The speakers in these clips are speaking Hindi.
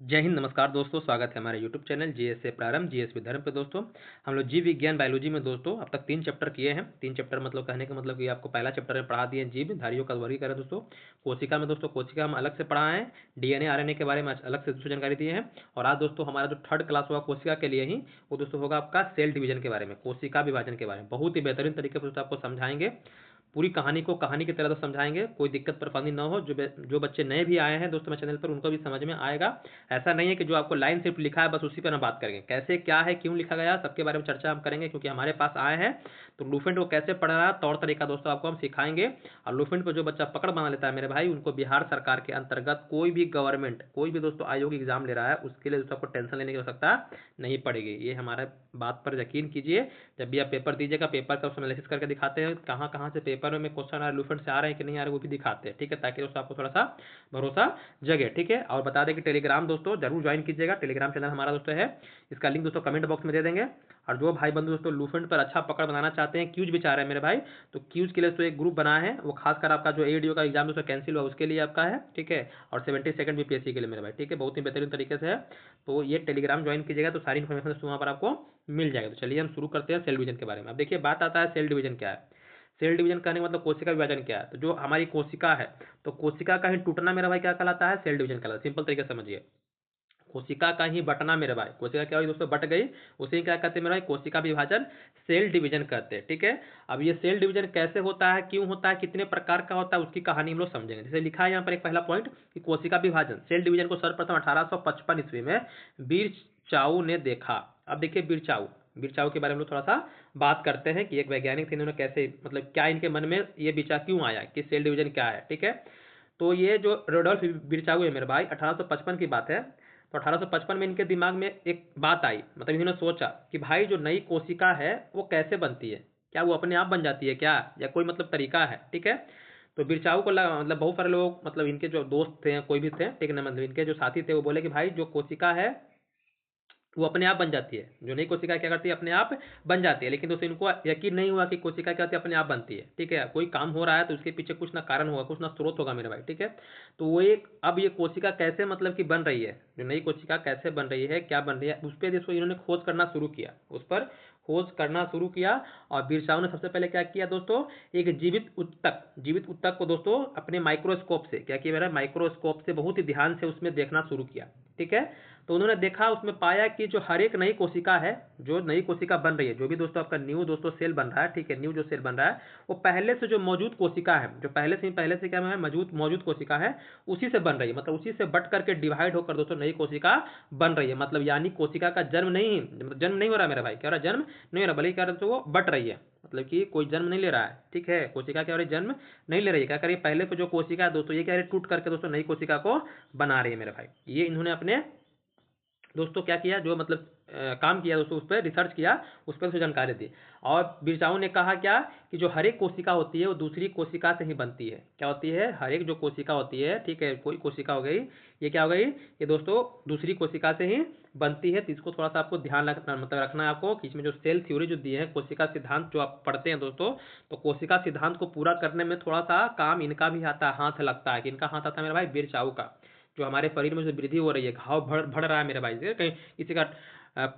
जय हिंद, नमस्कार दोस्तों। स्वागत है हमारे यूट्यूब चैनल जीएस से प्रारंभ जीएस विधर्म पे। दोस्तों हम लोग जीव विज्ञान बायोलॉजी में दोस्तों अब तक 3 चैप्टर किए हैं। 3 चैप्टर मतलब कहने का मतलब कि आपको पहला चैप्टर में पढ़ा दिए जीव धारियों का वर्गीकरण। दोस्तों कोशिका में दोस्तों कोशिका हम अलग से पढ़ा है, डीएनए आरएनए के बारे में अलग से दूसरी जानकारी दिए हैं। और आज दोस्तों हमारा जो थर्ड क्लास होगा कोशिका के लिए ही, वो दोस्तों होगा आपका सेल डिवीजन के बारे में, कोशिका विभाजन के बारे में। बहुत ही बेहतरीन तरीके से दोस्तों आपको समझाएंगे, पूरी कहानी को कहानी की तरह तो समझाएंगे, कोई दिक्कत परेशानी ना हो। जो बच्चे नए भी आए हैं दोस्तों मेरे चैनल पर, उनको भी समझ में आएगा। ऐसा नहीं है कि जो आपको लाइन सिर्फ लिखा है बस उसी पर हम बात करेंगे, कैसे क्या है, क्यों लिखा गया, सबके बारे में चर्चा हम करेंगे। क्योंकि हमारे पास आए हैं तो लूफेंट को कैसे पढ़ना है, तौर तरीका दोस्तों आपको हम सिखाएंगे। और लूफेंट पर जो बच्चा पकड़ बना लेता है मेरे भाई, उनको बिहार सरकार के अंतर्गत कोई भी गवर्नमेंट, कोई भी दोस्तों आयोग एग्जाम ले रहा है, उसके लिए दोस्तों आपको टेंशन लेने की आवश्यकता नहीं पड़ेगी। ये हमारे बात पर यकीन कीजिए। जब भी आप पेपर दीजिएगा, पेपर का उसमें एनालिसिस करके दिखाते हैं कहाँ कहाँ से पेपर में क्वेश्चन आ रहे, लूफेंट से आ रहे हैं कि नहीं आ रहे, वो भी दिखाते हैं। ठीक है, ताकि दोस्तों आपको थोड़ा सा भरोसा जगे। ठीक है, और बता दें कि टेलीग्राम दोस्तों जरूर ज्वाइन कीजिएगा। टेलीग्राम चैनल हमारा दोस्तों है, इसका लिंक दोस्तों कमेंट बॉक्स में दे देंगे। और जो भाई बंधु दोस्तों लूफेंट पर अच्छा पकड़ बनाना चाहते हैं, क्यूज भी चाह रहे हैं मेरे भाई, तो क्यूज के लिए तो एक ग्रुप बना है, वो खासकर आपका जो एडीओ का एग्जाम दोस्तों कैंसिल हुआ उसके लिए आपका है। ठीक है, और 72 बीपीएससी के लिए मेरे भाई। ठीक है, बहुत ही बेहतरीन तरीके से है। तो ये टेलीग्राम ज्वाइन कीजिएगा तो सारी इन्फॉर्मेशन वहाँ पर आपको मिल जाएगा। तो चलिए हम शुरू करते हैं सेल डिवीजन के बारे में। अब देखिए बात आता है सेल डिवीजन क्या है। सेल डिवीजन करने का मतलब कोशिका विभाजन क्या है। तो जो हमारी कोशिका है, तो कोशिका का ही टूटना मेरा भाई क्या कहलाता है, सेल डिवीजन कहलाता है। सिंपल तरीके से समझिए, कोशिका का ही बटना मेरे भाई, कोशिका क्या हुई दोस्तों, बट गई, उसे क्या कहते हैं मेरे भाई, कोशिका विभाजन, सेल डिवीजन कहते हैं। ठीक है, अब ये सेल डिवीजन कैसे होता है, क्यों होता है, कितने प्रकार का होता है, उसकी कहानी हम लोग समझेंगे। जैसे लिखा है यहाँ पर एक पहला पॉइंट कि कोशिका विभाजन, सेल डिवीजन को सर्वप्रथम 1855 ईस्वी में बिरचाउ ने देखा। अब देखिए बिरचाउ, बिरचाउ के बारे में थोड़ा सा बात करते हैं कि एक वैज्ञानिक थे, इन्होंने कैसे, मतलब क्या इनके मन में ये विचार क्यों आया कि सेल डिवीजन क्या है। ठीक है, तो ये जो रोडोल्फ बिरचाउ है मेरे भाई, 1855 की बात है। तो 1855 में इनके दिमाग में एक बात आई, मतलब इन्होंने सोचा कि भाई जो नई कोशिका है वो कैसे बनती है, क्या वो अपने आप बन जाती है क्या, या कोई मतलब तरीका है। ठीक है, तो बिरचाऊ को लगा, मतलब बहुत सारे लोग, मतलब इनके जो दोस्त थे कोई भी थे, ठीक है ना, मतलब इनके जो साथी थे, वो बोले कि भाई जो कोशिका है वो अपने आप बन जाती है, जो नई कोशिका क्या करती है अपने आप बन जाती है। लेकिन दोस्तों इनको यकीन नहीं हुआ कि कोशिका क्या होती है अपने आप बनती है। ठीक है, कोई काम हो रहा है तो उसके पीछे कुछ ना कारण होगा, कुछ ना स्रोत होगा मेरे भाई। ठीक है, तो वो एक, अब ये कोशिका कैसे मतलब कि बन रही है, जो नई कोशिका कैसे बन रही है, क्या बन रही है, उस पर दोस्तों इन्होंने खोज करना शुरू किया, उस पर खोज करना शुरू किया। और बिरसाऊ ने सबसे पहले क्या किया दोस्तों, एक जीवित उत्तक को दोस्तों अपने माइक्रोस्कोप से क्या किया मेरा, माइक्रोस्कोप से बहुत ही ध्यान से उसमें देखना शुरू किया। ठीक है, तो उन्होंने देखा, उसमें पाया कि जो हर एक नई कोशिका है, जो नई कोशिका बन रही है, जो भी दोस्तों आपका न्यू दोस्तों सेल बन रहा है, ठीक है, न्यू जो सेल बन रहा है, वो पहले से जो मौजूद कोशिका है, जो पहले से क्या है मौजूद कोशिका है, उसी से बन रही है। मतलब उसी से बट करके डिवाइड होकर दोस्तों नई कोशिका बन रही है। मतलब यानी कोशिका का जन्म नहीं हो रहा मेरा भाई, क्या हो रहा है, जन्म नहीं हो रहा, बल्कि क्या दोस्तों वो बट रही है। मतलब कि कोई जन्म नहीं ले रहा है। ठीक है, कोशिका क्या हो रही है, जन्म नहीं ले रही है। क्या करिए, पहले से जो कोशिका है दोस्तों, ये क्या है, टूट करके दोस्तों नई कोशिका को बना रही है मेरे भाई। ये इन्होंने अपने दोस्तों क्या किया, जो मतलब काम किया दोस्तों, उस पर रिसर्च किया, उस पर जानकारी दी। और बिरचाऊ ने कहा क्या, कि जो हर एक कोशिका होती है वो दूसरी कोशिका से ही बनती है। क्या होती है, हर एक जो कोशिका होती है, ठीक है, कोई कोशिका हो गई, ये क्या हो गई, ये दोस्तों दूसरी कोशिका से ही बनती है। तो इसको थोड़ा सा आपको ध्यान रखना, मतलब रखना है आपको कि इसमें जो सेल थ्योरी जो दी है, कोशिका सिद्धांत जो आप पढ़ते हैं दोस्तों, तो कोशिका सिद्धांत को पूरा करने में थोड़ा सा काम इनका भी आता है, हाथ लगता है। कि इनका हाथ आता है मेरे भाई, बिरचाऊ का। जो हमारे शरीर में जो वृद्धि हो रही है, घाव बढ़ रहा है मेरे भाई से, कहीं किसी का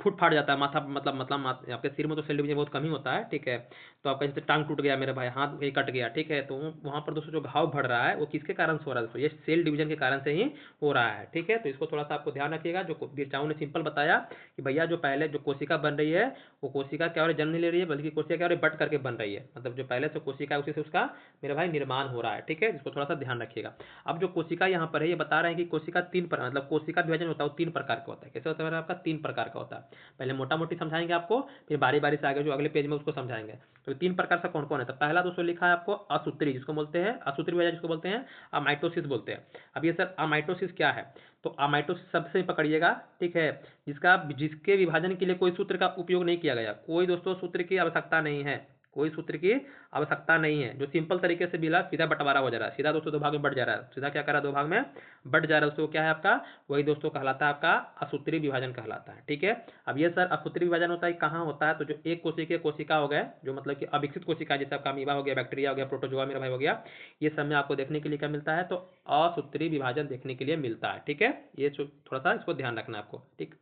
फुट फाट जाता है, माथा मतलब आपके सिर में तो सेल डिवीजन बहुत कम ही होता है। ठीक है, तो आपका जैसे टांग टूट गया मेरे भाई, हाथ कहीं कट गया, ठीक है, तो वहां पर दोस्तों जो घाव बढ़ रहा है वो किसके कारण से हो रहा है दोस्तों, ये सेल डिवीजन के कारण से ही हो रहा है। ठीक है, तो इसको थोड़ा सा आपको ध्यान रखिएगा। जो बिरचाऊ ने सिंपल बताया कि भैया जो पहले जो कोशिका बन रही है, वो कोशिका क्या हो रही है, जन्म नहीं ले रही है, बल्कि कोशिका क्या हो रही है, बट करके बन रही है। मतलब जो पहले से कोशिका है उसी से उसका मेरे भाई निर्माण हो रहा है। ठीक है, इसको थोड़ा सा ध्यान रखिएगा। अब जो कोशिका यहाँ पर है, ये बता रहे हैं कि कोशिका मतलब कोशिका विभाजन होता है वो 3 प्रकार का होता है। कैसे होता है आपका, 3 प्रकार का होता है। पहले मोटा मोटी समझाएंगे आपको, फिर बारी बारी से आगे जो अगले पेज में उसको समझाएंगे। तो 3 प्रकार से कौन कौन है, तो पहला दोस्तों लिखा है आपको असूत्री, जिसको बोलते हैं असूत्री विभाजन, जिसको बोलते हैं अमाइटोसिस बोलते हैं। अब ये सर अमाइटोसिस क्या है, तो अमाइटोसिस शब्द से पकड़िएगा। ठीक है, जिसके विभाजन के लिए कोई सूत्र का उपयोग नहीं किया गया, कोई दोस्तों सूत्र की आवश्यकता नहीं है, कोई सूत्र की आवश्यकता नहीं है। जो सिंपल तरीके से मिला सीधा बंटवारा हो जा रहा है, सीधा दोस्तों दो भाग में बढ़ जा रहा है, सीधा क्या कर रहा है, दो भाग में बढ़ जा रहा है दोस्तों। क्या है आपका, वही दोस्तों कहलाता है आपका असूत्री विभाजन कहलाता है। ठीक है, अब ये सर असूत्री विभाजन होता है कहाँ होता है, तो जो एक कोशिकीय कोशिका हो गए, जो मतलब कि अविकसित कोशिका, जैसे आपका अमीबा हो गया, बैक्टीरिया हो गया, प्रोटोजोआ मेरा भाई हो गया, ये सब में आपको देखने के लिए क्या मिलता है, तो असूत्री विभाजन देखने के लिए मिलता है। ठीक है, ये थोड़ा सा इसको ध्यान रखना आपको। ठीक,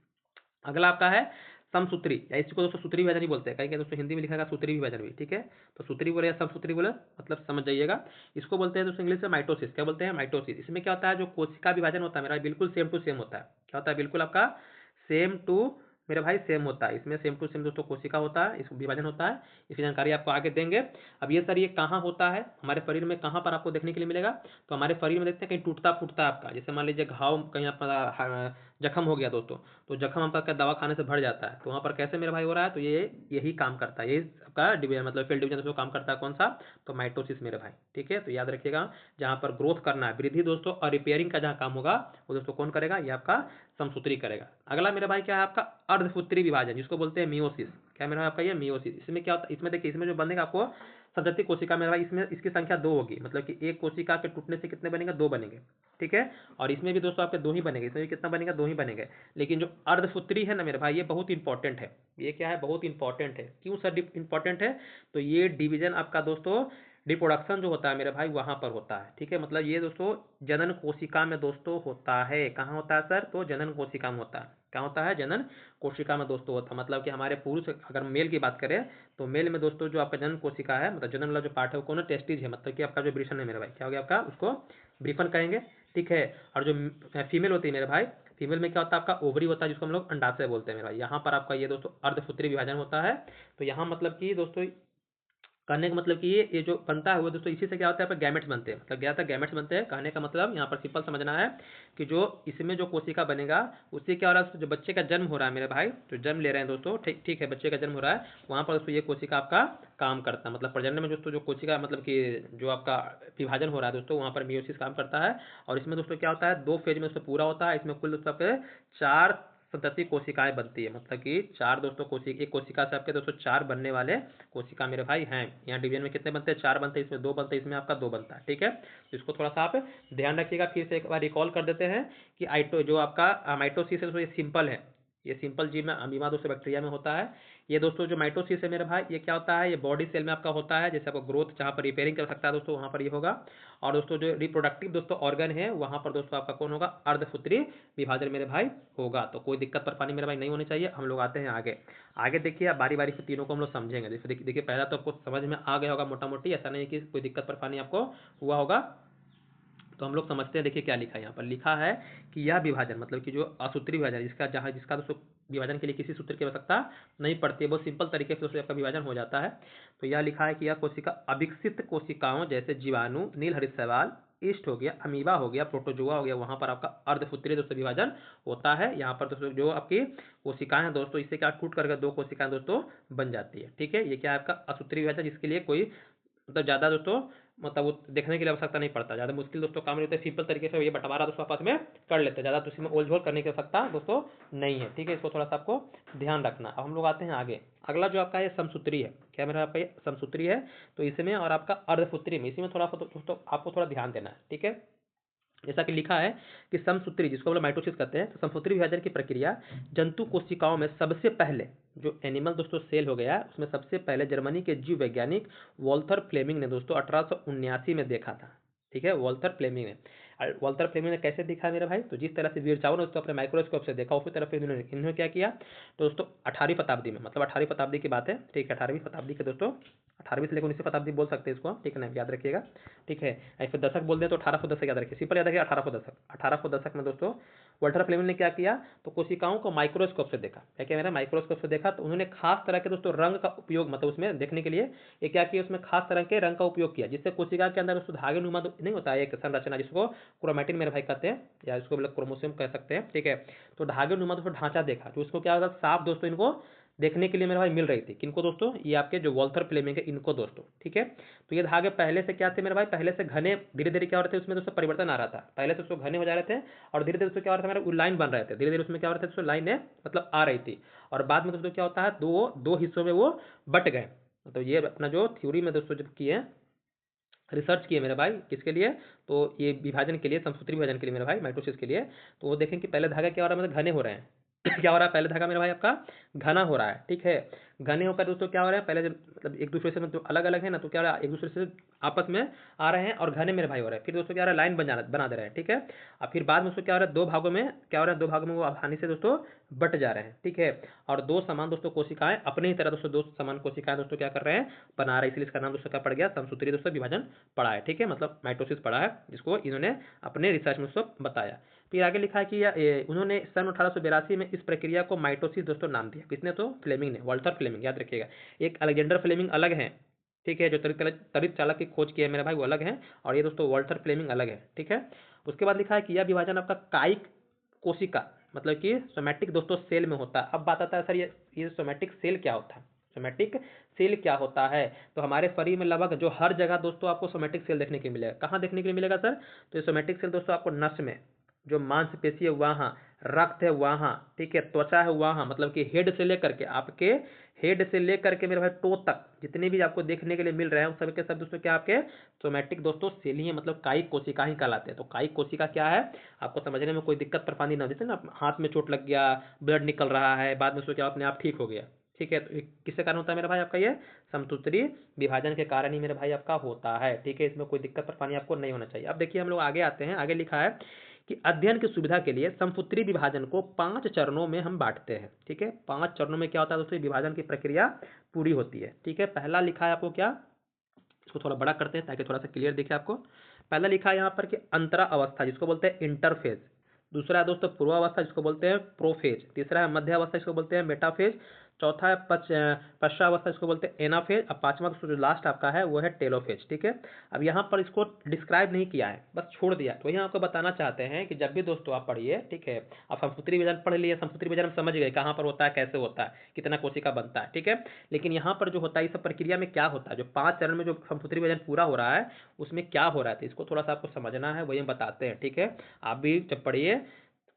अगला आपका है समसूत्री, या इसको दोस्तों सूत्री विभाजन ही बोलते हैं, कहीं दोस्तों हिंदी में लिखा है सूत्री विभाजन भी। ठीक है, तो सूत्री बोले या समसूत्री बोले मतलब समझ जाइएगा। इसको बोलते हैं दोस्तों इंग्लिश में माइटोसिस। क्या बोलते हैं, माइटोसिस। इसमें क्या होता है, जो कोशिका विभाजन होता है मेरा बिल्कुल सेम टू सेम होता है। क्या होता है, बिल्कुल आपका सेम टू मेरे भाई सेम होता है। इसमें सेम टू सेम दोस्तों कोशिका होता है, इस विभाजन होता है। इसकी जानकारी आपको आगे देंगे। अब ये सर ये कहाँ होता है, हमारे शरीर में कहाँ पर आपको देखने के लिए मिलेगा, तो हमारे शरीर में देखते हैं कहीं टूटता फूटता आपका, जैसे मान लीजिए घाव कहीं आपका जख्म हो गया दोस्तों, तो जख्म आपका दवा खाने से भर जाता है, तो वहाँ पर कैसे मेरे भाई हो रहा है, तो ये यही काम करता है, ये आपका मतलब फील्ड डिवीजन दोस्तों काम करता है, कौन सा, तो माइटोसिस मेरे भाई। ठीक है, तो याद रखिएगा, जहाँ पर ग्रोथ करना है, वृद्धि दोस्तों और रिपेयरिंग का जहाँ काम होगा वो दोस्तों कौन करेगा, ये आपका समसूत्री करेगा। अगला मेरे भाई क्या है आपका अर्धसूत्री विभाजन, जिसको बोलते हैं मियोसिस। क्या मेरा भाई आपका ये मियोसिस। इसमें क्या होता है, इसमें देखिए, इसमें जो बनेगा आपको संतति कोशिका मेरे भाई, इसमें इसकी संख्या दो होगी, मतलब कि एक कोशिका के टूटने से कितने बनेंगे, दो बनेंगे। ठीक है, और इसमें भी दोस्तों आपके दो ही बनेंगे, इसमें भी कितना बनेगा, दो ही बनेंगे। लेकिन जो अर्धसूत्री है ना मेरे भाई, ये बहुत इंपॉर्टेंट है। ये क्या है, बहुत इंपॉर्टेंट है। क्यों सर इंपॉर्टेंट है, तो ये डिवीजन आपका दोस्तों रिप्रोडक्शन जो होता है मेरे भाई वहां पर होता है। ठीक है, मतलब ये दोस्तों जनन कोशिका में दोस्तों होता है। कहाँ होता है सर, तो जनन कोशिका में होता है। क्या होता है, जनन कोशिका में दोस्तों होता है। मतलब कि हमारे पुरुष, अगर मेल की बात करें तो मेल में दोस्तों जो आपका जनन कोशिका है, मतलब जनन वाला जो पार्ट है वो कौन है, टेस्टिज है। मतलब कि आपका जो वृषण है मेरे भाई, क्या हो गया आपका, उसको ब्रीफन कहेंगे। ठीक है, और जो फीमेल होती है मेरे भाई, फीमेल में क्या होता है आपका ओवरी होता है, जिसको हम लोग अंडाशय बोलते हैं मेरे भाई। यहाँ पर आपका ये दोस्तों अर्धसूत्री विभाजन होता है। तो यहाँ मतलब कि दोस्तों कहने का मतलब कि ये जो बनता है वो दोस्तों इसी से क्या होता है, गैमेट्स बनते हैं। मतलब क्या होता है, गैमेट्स बनते हैं। कहने का मतलब यहाँ पर सिंपल समझना है कि जो इसमें जो कोशिका बनेगा उससे क्या हो रहा है, जो बच्चे का जन्म हो रहा है मेरे भाई, जो जन्म ले रहे हैं दोस्तों, ठीक ठीक है, बच्चे का जन्म हो रहा है, वहाँ पर दोस्तों ये कोशिका आपका काम करता है। मतलब प्रजनन में दोस्तों जो कोशिका मतलब कि जो आपका विभाजन हो रहा है दोस्तों, वहाँ पर मियोसिस काम करता है। और इसमें दोस्तों क्या होता है, दो फेज में दोस्तों पूरा होता है। इसमें कुल दोस्तों आपके चार संतति कोशिकाएं बनती है। मतलब कि चार दोस्तों कोशिका, एक कोशिका से आपके दोस्तों चार बनने वाले कोशिका मेरे भाई हैं। यहाँ डिवीजन में कितने बनते हैं, चार बनते हैं, इसमें दो बनते हैं, इसमें आपका दो बनता है। ठीक है, तो इसको थोड़ा सा आप ध्यान रखिएगा। फिर से एक बार रिकॉल कर देते हैं कि आइटो जो आपका माइटोसिस है तो ये सिंपल है, ये सिंपल जीव में अमीबा दोस्तों बैक्टीरिया में होता है। ये दोस्तों जो माइटोसिस है मेरे भाई, ये क्या होता है, ये बॉडी सेल में आपका होता है। जैसे आपको ग्रोथ जहाँ पर रिपेयरिंग कर सकता है दोस्तों, वहाँ पर ये होगा। और दोस्तों जो रिप्रोडक्टिव दोस्तों ऑर्गन है, वहाँ पर दोस्तों आपका कौन होगा, अर्धसूत्री विभाजन मेरे भाई होगा। तो कोई दिक्कत परेशानी मेरे भाई नहीं होनी चाहिए। हम लोग आते हैं आगे। आगे देखिए, अब बारी बारी से तीनों को हम लोग समझेंगे। जैसे देखिए पहला तो आपको समझ में आ गया होगा मोटा मोटी, ऐसा नहीं कि कोई दिक्कत परेशानी आपको हुआ होगा। तो हम लोग समझते हैं। देखिए क्या लिखा है, यहाँ पर लिखा है कि यह विभाजन मतलब कि जो असूत्री विभाजन, जिसका दोस्तों विभाजन के लिए किसी सूत्र की आवश्यकता नहीं पड़ती है, बहुत सिंपल तरीके से दोस्तों आपका विभाजन हो जाता है। तो यह लिखा है कि यह कोशिका अविकसित कोशिकाओं जैसे जीवाणु, नीलहरित शैवाल, ईस्ट हो गया, अमीबा हो गया, प्रोटोजोआ हो गया, वहां पर आपका अर्धसूत्रीय दोस्तों विभाजन होता है। यहाँ पर दोस्तों जो आपकी कोशिकाएं हैं दोस्तों, इससे क्या टूट करके दो कोशिकाएं दोस्तों बन जाती है। ठीक है, ये क्या है आपका असूत्रीय विभाजन, जिसके लिए कोई मतलब ज़्यादा दोस्तों मतलब वो देखने के लिए आवश्यकता नहीं पड़ता, ज़्यादा मुश्किल दोस्तों काम नहीं होता है। सिंपल तरीके से ये बंटवारा दोस्तों आपस में कर लेते हैं, ज़्यादा तो इसमें ओल झोल करने की आवश्यकता दोस्तों नहीं है। ठीक है, इसको थोड़ा सा आपको ध्यान रखना। अब हम लोग आते हैं आगे। अगला जो आपका ये समसूत्री है, क्या मेरा आपका ये समसूत्री है, तो इसमें और आपका अर्धसूत्री में, इसी में थोड़ा दोस्तों आपको थोड़ा ध्यान देना है। ठीक है, जैसा कि लिखा है कि समसूत्री, जिसको हम लोग माइटोसिस कहते हैं, तो समसूत्री विभाजन की प्रक्रिया जंतु कोशिकाओं में सबसे पहले, जो एनिमल दोस्तों सेल हो गया उसमें सबसे पहले जर्मनी के जीव वैज्ञानिक वॉल्थर फ्लेमिंग ने दोस्तों 1879 में देखा था। ठीक है, वॉल्थर फ्लेमिंग ने। वॉल्थर फ्लेमिंग ने कैसे देखा मेरे भाई, तो जिस तरह से वीरचाओं ने उसको अपने माइक्रोस्कोप से देखा, उसी तरह से इन्होंने क्या किया, तो दोस्तों 18वीं शताब्दी में, मतलब 18वीं शताब्दी की बात है। ठीक है, 18वीं शताब्दी के दोस्तों, 18वीं से लेकर 19वीं शताब्दी बोल सकते हैं इसको, ठीक है ना, याद रखिएगा। ठीक है, ऐसे दशक बोल दें तो 1800 दशक याद रखिए, सिंपल याद रखिए 1800 दशक। 1800 दशक में दोस्तों वॉल्टर फ्लेमिंग ने क्या किया, तो कोशिकाओं को माइक्रोस्कोप से देखा। क्या क्या मेरा माइक्रोस्कोप से देखा, तो उन्होंने खास तरह के दोस्तों रंग का उपयोग, मतलब उसमें देखने के लिए ये क्या किया, उसमें खास तरह के रंग का उपयोग किया, जिससे कोशिका के अंदर दोस्तों धागे नुमा नहीं होता है एक संरचना, जिसको क्रोमैटिन मेरे भाई कहते हैं, या इसको मतलब क्रोमोसोम कह सकते हैं। ठीक है, तो धागे नुमा दोस्तों ढांचा देखा, तो उसको क्या होगा, साफ दोस्तों इनको देखने के लिए मेरे भाई मिल रही थी। किनको दोस्तों, ये आपके जो वॉल्थर फ्लेमिंग है इनको दोस्तों। ठीक है, तो ये धागे पहले से क्या थे मेरे भाई, पहले से घने, धीरे धीरे क्या हो रहे थे उसमें दोस्तों परिवर्तन आ रहा था। पहले से उसको घने हो जा रहे थे और धीरे धीरे दोस्तों क्या हो रहा था, मेरे लाइन बन रहे थे, धीरे धीरे उसमें क्या हो रहे थे दोस्तों, लाइनें मतलब आ रही थी। और बाद में दोस्तों क्या होता है, दो दो हिस्सों में वो बट गए। मतलब ये अपना जो थ्योरी में दोस्तों जब किए रिसर्च किए मेरे भाई, किसके लिए, तो ये विभाजन के लिए, समसूत्री विभाजन के लिए मेरे भाई, माइटोसिस के लिए। तो वो देखें कि पहले धागा क्या हो रहा है, मतलब घने हो रहे हैं। क्या हो रहा है, पहले धागा मेरे भाई आपका घना हो रहा है, ठीक है। घने होकर दोस्तों क्या हो रहा है, पहले जब मतलब एक दूसरे से मतलब अलग अलग है ना, तो क्या हो रहा है, एक दूसरे से आपस में आ रहे हैं और घने मेरे भाई हो रहे हैं। फिर दोस्तों क्या हो रहा है, लाइन बना दे रहे हैं, ठीक है। और फिर बाद में दोस्तों क्या हो रहा है, दो भागों में क्या हो रहा है, दो भागों में वो आसानी से दोस्तों बट जा रहे हैं, ठीक है। और दो समान दोस्तों कोशिकाएं अपने ही तरह दोस्तों, दो समान कोशिकाएं दोस्तों क्या कर रहे हैं, बना रहे हैं। इसलिए इसका नाम दोस्तों क्या पड़ गया, समसूत्री दोस्तों विभाजन पड़ा है, ठीक है। मतलब माइटोसिस पड़ा है, जिसको इन्होंने अपने रिसर्च में दोस्तों बताया। फिर आगे लिखा है कि उन्होंने सन 1882 में इस प्रक्रिया को माइटोसिस दोस्तों नाम दिया। किसने, तो फ्लेमिंग ने, वॉल्टर फ्लेमिंग, याद रखिएगा। एक अलेक्जेंडर फ्लेमिंग अलग है, ठीक है, जो त्वरित चालक की खोज की है मेरे भाई, वो अलग है। और ये दोस्तों वॉल्टर फ्लेमिंग अलग है, ठीक है। उसके बाद लिखा है कि यह विभाजन आपका कायिक कोशिका मतलब कि सोमैटिक दोस्तों सेल में होता है। अब बात आता है सर ये सोमैटिक सेल क्या होता है, सोमैटिक सेल क्या होता है। तो हमारे शरीर में लगभग जो हर जगह दोस्तों आपको सोमैटिक सेल देखने के लिए मिलेगा। कहाँ देखने के लिए मिलेगा सर, तो ये सोमैटिक सेल दोस्तों आपको नस में, जो मांसपेशी है वहाँ, रक्त है वहाँ, ठीक है, त्वचा है वहाँ, मतलब कि हेड से लेकर के आपके, हेड से लेकर के मेरे भाई टो तक जितने भी आपको देखने के लिए मिल रहे हैं, उन सब के सब दोस्तों क्या आपके सोमैटिक दोस्तों सेल ही है, मतलब कायिक कोशिका ही कहलाते हैं। तो कायिक कोशिका क्या है, आपको समझने में कोई दिक्कत परेशानी ना हो, जैसे ना हाथ में चोट लग गया, ब्लड निकल रहा है, बाद में उसको क्या अपने आप ठीक हो गया, ठीक है। तो किसके कारण होता है मेरे भाई आपका ये समसूत्री विभाजन के कारण ही मेरे भाई आपका होता है, ठीक है। इसमें कोई दिक्कत परेशानी आपको नहीं होना चाहिए। अब देखिए हम लोग आगे आते हैं। आगे लिखा है कि अध्ययन की सुविधा के लिए समसूत्री विभाजन को 5 चरणों में हम बांटते हैं, ठीक है। 5 चरणों में क्या होता है दोस्तों, विभाजन की प्रक्रिया पूरी होती है, ठीक है। पहला लिखा है आपको क्या, इसको थोड़ा बड़ा करते हैं ताकि थोड़ा सा क्लियर दिखे आपको। पहला लिखा है यहाँ पर कि अंतरा अवस्था, जिसको बोलते हैं इंटरफेज। दूसरा है दोस्तों पूर्वावस्था, जिसको बोलते हैं प्रोफेज। तीसरा है मध्य अवस्था, जिसको बोलते हैं मेटाफेज। चौथा है पश्चावस्था, जिसको बोलते हैं एनाफेज। अब पांचवा दोस्तों जो लास्ट आपका है वो है टेलोफेज, ठीक है। अब यहाँ पर इसको डिस्क्राइब नहीं किया है, बस छोड़ दिया। तो यहाँ आपको बताना चाहते हैं कि जब भी दोस्तों आप पढ़िए, ठीक है, आप समसूत्री विभाजन पढ़ लिए, समसूत्री विभाजन हम समझ गए कहाँ पर होता है, कैसे होता है, कितना कोशिका बनता है, ठीक है। लेकिन यहाँ पर जो होता है इस प्रक्रिया में क्या होता है, जो 5 चरण में जो समसूत्री विभाजन पूरा हो रहा है उसमें क्या हो रहा है, तो इसको थोड़ा सा आपको समझना है, वही हम बताते हैं, ठीक है। आप भी जब पढ़िए,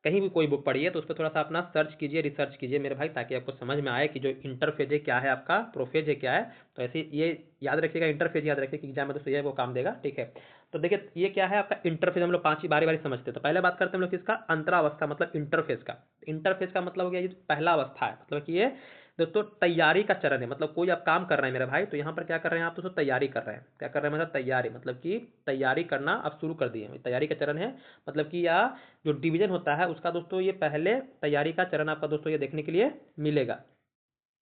कहीं भी कोई बुक पढ़िए, तो उस पर थोड़ा सा अपना सर्च कीजिए, रिसर्च कीजिए मेरे भाई, ताकि आपको समझ में आए कि जो इंटरफेज है क्या है, आपका प्रोफेज है क्या है। तो ऐसे ये याद रखिएगा, इंटरफेज याद रखिए कि एग्जाम में दोस्तों ये वो काम देगा, ठीक है। तो देखिए ये क्या है आपका इंटरफेज, हम लोग 5 ही बारी बारी समझते हैं। तो पहले बात करते हैं हम लोग किसका, अंतरावस्था मतलब इंटरफेज का। इंटरफेज का मतलब हो गया ये पहला अवस्था है, मतलब कि ये दोस्तों तैयारी का चरण है। मतलब कोई आप काम कर रहे हैं मेरे भाई, तो यहाँ पर क्या कर रहे हैं आप दोस्तों, तैयारी कर रहे हैं। क्या कर रहे हैं मतलब तैयारी, मतलब कि तैयारी करना आप शुरू कर दिए, तैयारी का चरण है। मतलब कि या जो डिवीजन होता है उसका दोस्तों ये पहले तैयारी का चरण आपका दोस्तों ये देखने के लिए मिलेगा।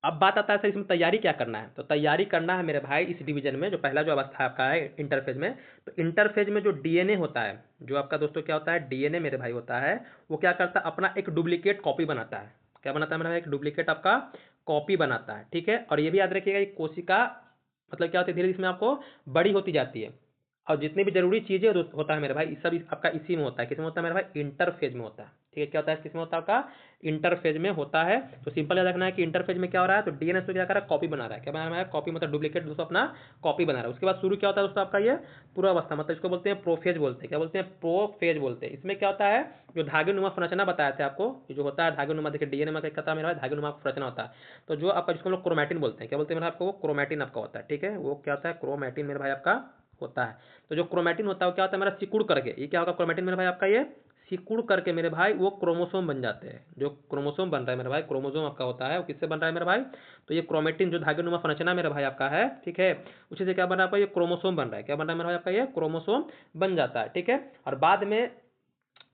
अब बात आता है सर इसमें तैयारी क्या करना है, तो तैयारी करना है मेरे भाई इस डिवीजन में, जो पहला जो अवस्था आपका है इंटरफेज में। तो इंटरफेज में जो डीएनए होता है, जो आपका दोस्तों क्या होता है, डीएनए मेरे भाई होता है, वो क्या करता है, अपना एक डुप्लीकेट कॉपी बनाता है। क्या बनाता है मेरे भाई, एक डुप्लीकेट आपका कॉपी बनाता है, ठीक है। और ये भी याद रखिएगा कि कोशिका मतलब क्या होती है, धीरे इसमें आपको बड़ी होती जाती है। और जितनी भी जरूरी चीजें होता है मेरे भाई, सब आपका इसी में होता है। किसमें होता है मेरे भाई, इंटरफेज में होता है, ठीक है। क्या होता है, किसमें होता है आपका, इंटरफेज में होता है। तो सिंपल याद रखना है कि इंटरफेज में क्या हो रहा है, तो डीएनए तो क्या कर रहा है, कॉपी बना रहा है। क्या बना रहा है, कॉपी मतलब डुप्लीकेट दोस्तों अपना कॉपी बना रहा है। उसके बाद शुरू क्या होता है दोस्तों आपका ये पूर्वावस्था, मतलब इसको बोलते हैं प्रोफेज बोलते हैं। क्या बोलते हैं, प्रोफेज बोलते हैं। इसमें क्या होता है, जो धागे नुमा संरचना बताया था आपको, जो होता है धागे नुमा, देखिए डीएनए में क्या कहता है मेरा भाई, धागे नुमा संरचना होता है। तो जो आपका जिसको हम लोग क्रोमैटिन बोलते हैं, क्या बोलते हैं मेरा आपको, वो क्रोमैटिन आपका होता है, ठीक है। वो क्या होता है, क्रोमैटिन मेरे भाई आपका होता है। तो जो क्रोमैटिन होता है वो क्या होता है मेरा, सिकुड़ करके, ये क्या होगा क्रोमैटिन मेरे भाई आपका, ये सिकुड़ करके मेरे भाई वो क्रोमोसोम बन जाते हैं। जो क्रोमोसोम बन रहा है मेरे भाई, क्रोमोसोम आपका होता है, वो किससे बन रहा है मेरे भाई, तो ये क्रोमेटिन जो धागे नुमा संरचना मेरे भाई आपका है, ठीक है, उसी से क्या बन रहा है आपका, ये क्रोमोसोम बन रहा है। क्या बन रहा है मेरे भाई आपका, ये क्रोमोसोम बन जाता है, ठीक है। और बाद में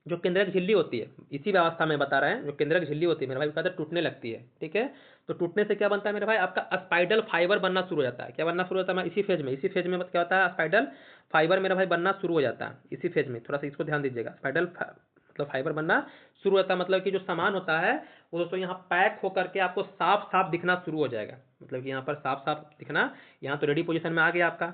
जो केंद्रक झिल्ली होती है, इसी व्यवस्था में बता रहे हैं, जो केंद्रक झिल्ली होती है मेरे भाई वो कहते हैं टूटने लगती है, ठीक है। तो टूटने से क्या बनता है मेरे भाई, आपका स्पाइडल फाइबर बनना शुरू हो जाता है। क्या बनना शुरू होता है इसी फेज में, इसी फेज में क्या होता है, स्पाइडल फाइबर मेरा भाई बनना शुरू हो जाता है इसी फेज में। थोड़ा सा इसको ध्यान दीजिएगा, स्पाइडल मतलब फाइबर बनना शुरू होता है, मतलब कि जो सामान होता है वो दोस्तों यहाँ पैक होकर के आपको साफ साफ दिखना शुरू हो जाएगा। मतलब कि यहाँ पर साफ साफ दिखना, यहाँ तो रेडी पोजीशन में आ गया आपका,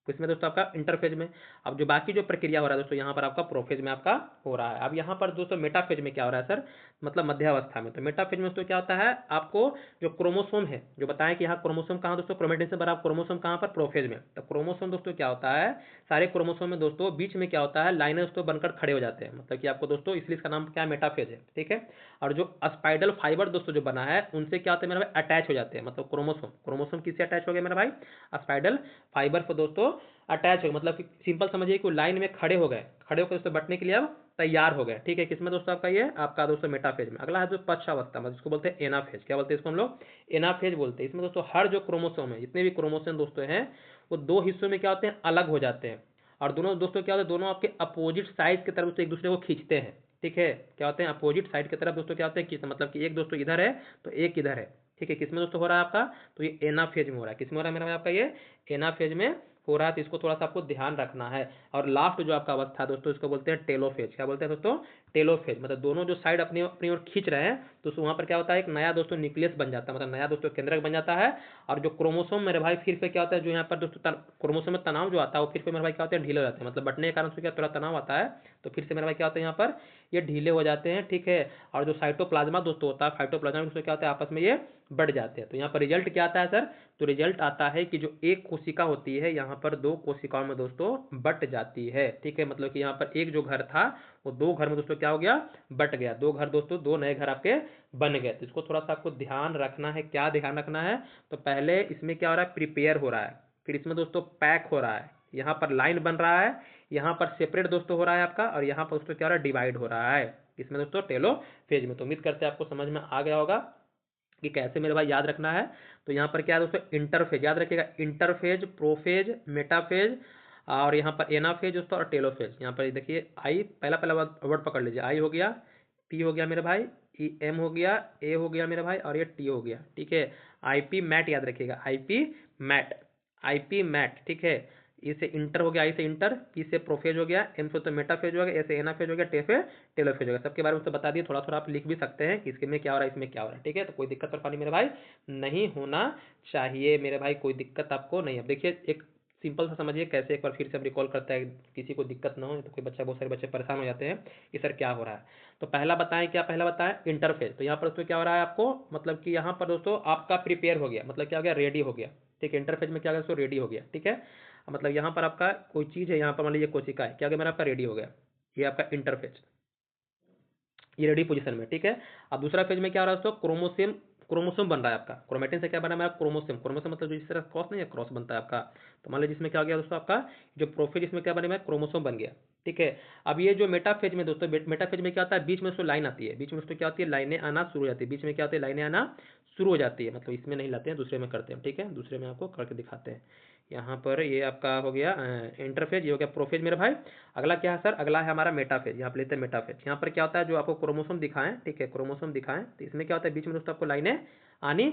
इसमें दोस्तों आपका इंटरफेज में। अब जो बाकी जो प्रक्रिया हो रहा है दोस्तों यहाँ पर आपका प्रोफेज में आपका हो रहा है। अब यहाँ पर दोस्तों मेटाफेज में क्या हो रहा है सर, मतलब मध्यावस्था में। तो मेटाफेज में दोस्तों क्या होता है, आपको जो क्रोमोसोम है, जो बताएं कि यहाँ क्रोमोसोम कहाँ दोस्तों, क्रोमेटिन से बड़ा क्रोमोसोम कहाँ पर, प्रोफेज में। तो क्रोमोसोम दोस्तों क्या होता है, सारे क्रोमोसोम में दोस्तों बीच में क्या होता है, लाइनें दोस्तों बनकर खड़े हो जाते हैं, मतलब कि आपको दोस्तों इसलिए इसका नाम क्या है, मेटाफेज है। ठीक है। और जो स्पाइडल फाइबर दोस्तों जो बना है उनसे क्या होता है मेरा भाई, अटैच हो जाते हैं, मतलब क्रोमोसोम, क्रोमोसोम किससे अटैच हो गया मेरा भाई, स्पाइडल फाइबर पर दोस्तों अटैच हो, मतलब कि सिंपल समझिए कि लाइन में खड़े हो गए, खड़े होकर दोस्तों बटने के लिए अब तैयार हो गए। ठीक है। किसमें दोस्तों आपका ये आपका दोस्तों मेटाफेज में। अगला है जो पक्षावस्था, मतलब इसको बोलते हैं एनाफेज। क्या बोलते हैं इसको हम लोग, एनाफेज बोलते हैं। इसमें दोस्तों हर जो क्रोमोसोम है, जितने भी क्रोमोसोम दोस्तों हैं, वो दो हिस्सों में क्या होते हैं, अलग हो जाते हैं। और दोनों दोस्तों क्या होते हैं, दोनों आपके अपोजिट साइड की तरफ एक दूसरे को खींचते हैं। ठीक है। क्या होते हैं, अपोजिट साइड की तरफ दोस्तों क्या होते हैं, खींचते, मतलब कि एक दोस्तों इधर है तो एक इधर है। ठीक है। किसमें दोस्तों हो रहा है आपका, तो ये एनाफेज में हो रहा है। किसमें हो रहा है मेरा भाई आपका, ये एनाफेज में हो रहा है। तो इसको थोड़ा सा आपको ध्यान रखना है। और लास्ट जो आपका अवस्था है दोस्तों, इसको बोलते हैं टेलोफेज। क्या बोलते हैं दोस्तों, टेलोफेज। मतलब दोनों जो साइड अपनी अपनी ओर खींच रहे हैं, तो वहां पर क्या होता है, एक नया दोस्तों न्यूक्लियस बन जाता है, मतलब नया दोस्तों केंद्रक बन जाता है। और जो क्रोमोसोम मेरे भाई फिर से क्या होता है, जो यहाँ पर दोस्तों क्रोमोसोम में तनाव जो आता है वो फिर से मेरे भाई क्या होते हैं, ढीले हो जाते हैं, मतलब बटने के कारण से क्या थोड़ा तनाव आता है, तो फिर से मेरे भाई क्या होता है यहाँ पर, ये ढीले हो जाते हैं। ठीक है। और जो साइटोप्लाज्मा दोस्तों होता है, फाइटोप्लाज्मा दोस्तों क्या होता है, आपस में ये बढ़ जाते हैं। तो यहाँ पर रिजल्ट क्या आता है सर, तो रिजल्ट आता है कि जो एक कोशिका होती है यहाँ पर दो कोशिकाओं में दोस्तों बट जाती है। ठीक है। मतलब कि यहाँ पर एक जो घर था वो दो घर में दोस्तों क्या हो गया, बट गया। दो घर दोस्तों, दो नए घर आपके बन गए। तो इसको थोड़ा सा आपको ध्यान रखना है। क्या ध्यान रखना है, तो पहले इसमें क्या हो रहा है, प्रिपेयर हो रहा है, फिर इसमें दोस्तों पैक हो रहा है, यहाँ पर लाइन बन रहा है, यहाँ पर सेपरेट दोस्तों हो रहा है आपका, और यहाँ पर दोस्तों क्या हो रहा है, डिवाइड हो रहा है। इसमें दोस्तों टेलो फेज में। तो उम्मीद करते हैं आपको समझ में आ गया होगा कि कैसे मेरे भाई याद रखना है। तो यहाँ पर क्या है दोस्तों, इंटरफेज याद रखिएगा, इंटरफेज, प्रोफेज, मेटाफेज, और यहाँ पर एनाफेज दोस्तों, और टेलोफेज। यहाँ पर देखिए आई, पहला पहला वर्ड पकड़ लीजिए, आई हो गया, पी हो गया मेरे भाई, ई एम हो गया, ए हो गया मेरे भाई, और ये टी हो गया। ठीक है। आईपी मैट याद रखिएगा, आईपी मैट, आईपी मैट। ठीक है। ई से इंटर हो गया, आई से इंटर, पी से प्रोफेज हो गया, एम से तो मेटाफेज हो गया, ए से एनाफेज हो गया, टे से टेलोफेज हो गया। सबके बारे में तो बता दिए, थोड़ा थोड़ा आप लिख भी सकते हैं कि इसमें क्या हो रहा है, इसमें क्या हो रहा है। ठीक है। तो कोई दिक्कत परेशानी मेरे भाई नहीं होना चाहिए मेरे भाई, कोई दिक्कत आपको नहीं। अब देखिए एक सिंपल सा समझिए कैसे, एक बार फिर से हम रिकॉल करते हैं, किसी को दिक्कत ना हो, तो कोई बच्चा, बहुत सारे बच्चे परेशान हो जाते हैं कि सर क्या हो रहा है। तो पहला बताएं, क्या पहला बताएं, इंटरफेस। तो यहाँ पर दोस्तों क्या हो रहा है आपको, मतलब कि यहाँ पर दोस्तों आपका प्रिपेयर हो गया, मतलब क्या हो गया, रेडी हो गया। ठीक है। इंटरफेज में क्या हो गया दोस्तों, रेडी हो गया। ठीक है। मतलब यहाँ पर आपका कोई चीज़ है, यहाँ पर मान लीजिए कोशिका है, क्या हो गया मेरा आपका, रेडी हो गया, ये आपका इंटरफेज, ये रेडी पोजीशन में। ठीक है। अब दूसरा फेज में क्या हो रहा है दोस्तों, क्रोमोसोम, क्रोमोसोम बन रहा है आपका। क्रोमेटिन से क्या बना है मेरा, क्रोमोसोम। क्रोमोसोम मतलब जिस तरह क्रॉस नहीं है, क्रॉस बनता है आपका। तो मान लीजिए जिसमें क्या हो गया दोस्तों आपका, जो प्रोफेज, इसमें क्या बने, क्रोमोसोम बन गया। ठीक है। अब ये जो मेटाफेज में दोस्तों, मेटाफेज में क्या होता है, बीच में दोस्तों लाइन आती है, बीच में दोस्तों क्या होती है, लाइनें आना शुरू हो जाती है, बीच में क्या होती है, लाइनें आना शुरू हो जाती है। मतलब इसमें नहीं लाते हैं, दूसरे में करते हैं। ठीक है। दूसरे में आपको करके दिखाते हैं। यहाँ पर ये आपका हो गया इंटरफेज, ये हो गया प्रोफेज मेरे भाई। अगला क्या है सर, अगला है हमारा मेटाफेज। यहाँ पर लेते हैं मेटाफेज। यहाँ पर क्या होता है, जो आपको क्रोमोसोम दिखाएं, ठीक है, क्रोमोसोम दिखाएं, तो इसमें क्या होता है, बीच में दोस्तों आपको लाइनें आनी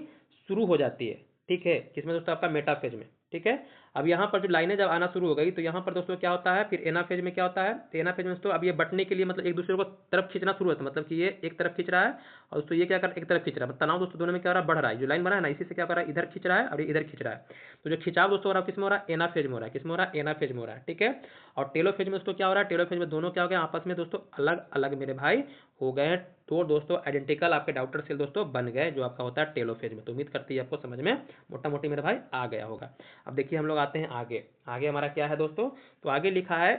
शुरू हो जाती है। ठीक है। किसमें दोस्तों आपका, मेटाफेज में। ठीक है। अब यहाँ पर जो लाइनें जब आना शुरू हो गई, तो यहाँ पर दोस्तों क्या होता है, फिर एनाफेज में क्या होता है, तो एनाफेज में दोस्तों अब ये बटने के लिए, मतलब एक दूसरे को तरफ खींचना शुरू होता है, मतलब कि ये एक तरफ खींच रहा है, और दोस्तों ये क्या कर, एक तरफ खींच रहा है, तनाव दोस्तों दोनों में क्या हो रहा है, बढ़ रहा है। जो लाइन बना है ना, इसी से क्या कर रहा है, इधर खींच रहा है और ये इधर खींच रहा है। तो जो खिंचाव दोस्तों हो रहा है किसमें हो रहा है, एनाफेज में हो रहा है। किसमें हो रहा है, एनाफेज में हो रहा है। ठीक है। और टेलोफेज में दोस्तों क्या हो रहा है, टेलोफेज में दोनों क्या हो गए, आपस में दोस्तों अलग अलग मेरे भाई हो गए। तो दोस्तों आइडेंटिकल आपके डॉटर सेल दोस्तों बन गए, जो आपका होता है टेलोफेज में। तो उम्मीद करती है आपको समझ में मोटा मोटी मेरे भाई आ गया होगा। अब देखिए हम लोग आते हैं आगे। आगे हमारा क्या है दोस्तों, तो आगे लिखा है,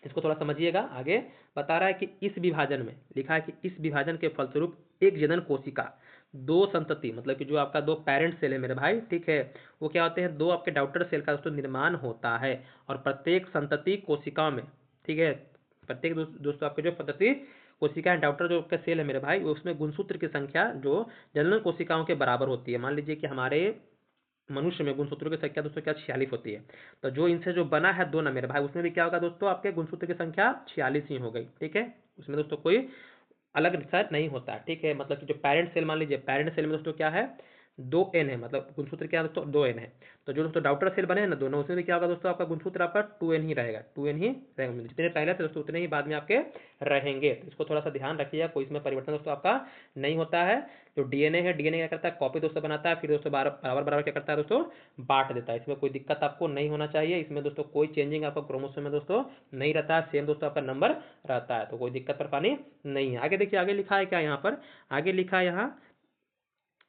इसको थोड़ा समझिएगा। आगे बता रहा है कि इस विभाजन में, लिखा है कि इस विभाजन के फलस्वरूप एक जनन कोशिका, दो संतति, मतलब कि जो आपका दो पेरेंट सेल है मेरे भाई, ठीक है, वो क्या होते हैं, दो आपके डॉटर सेल का दोस्तों निर्माण होता है। और प्रत्येक संतति कोशिकाओं में, ठीक है, प्रत्येक दोस्तों आपके जो संतति कोशिका डॉक्टर जो आपका सेल है मेरे भाई, उसमें गुणसूत्र की संख्या जो जनन कोशिकाओं के बराबर होती है। मान लीजिए कि हमारे मनुष्य में गुणसूत्रों की संख्या दोस्तों क्या 46 होती है। तो जो इनसे जो बना है दो ना मेरे भाई, उसमें भी क्या होगा दोस्तों, आपके गुणसूत्र की संख्या 46 ही हो गई। ठीक है। उसमें दोस्तों कोई अलग रिसर्च नहीं होता है। ठीक है। मतलब कि जो पेरेंट सेल, मान लीजिए पेरेंट सेल में दोस्तों क्या है, 2n है, मतलब गुणसूत्र क्या है दोस्तों 2n है। तो जो दोस्तों डाउटर सेल बने हैं ना दोनों, उसमें भी क्या होगा दोस्तों आपका गुणसूत्र आपका 2n ही रहेगा, 2n ही रहेगा, जितने पहले थे दोस्तों उतने ही बाद में आपके रहेंगे। तो इसको थोड़ा सा ध्यान रखिएगा, कोई इसमें परिवर्तन दोस्तों आपका नहीं होता है। जो डीएनए है, डीएनए क्या करता है कॉपी दोस्तों बनाता है, फिर दोस्तों बराबर बराबर क्या करता है दोस्तों बांट देता है। इसमें कोई दिक्कत आपको नहीं होना चाहिए, इसमें दोस्तों कोई चेंजिंग आपका क्रोमोसोम में दोस्तों नहीं रहता है, सेम दोस्तों आपका नंबर रहता है, तो कोई दिक्कत परेशानी नहीं है। आगे देखिए आगे लिखा है क्या यहाँ पर, आगे लिखा है यहाँ,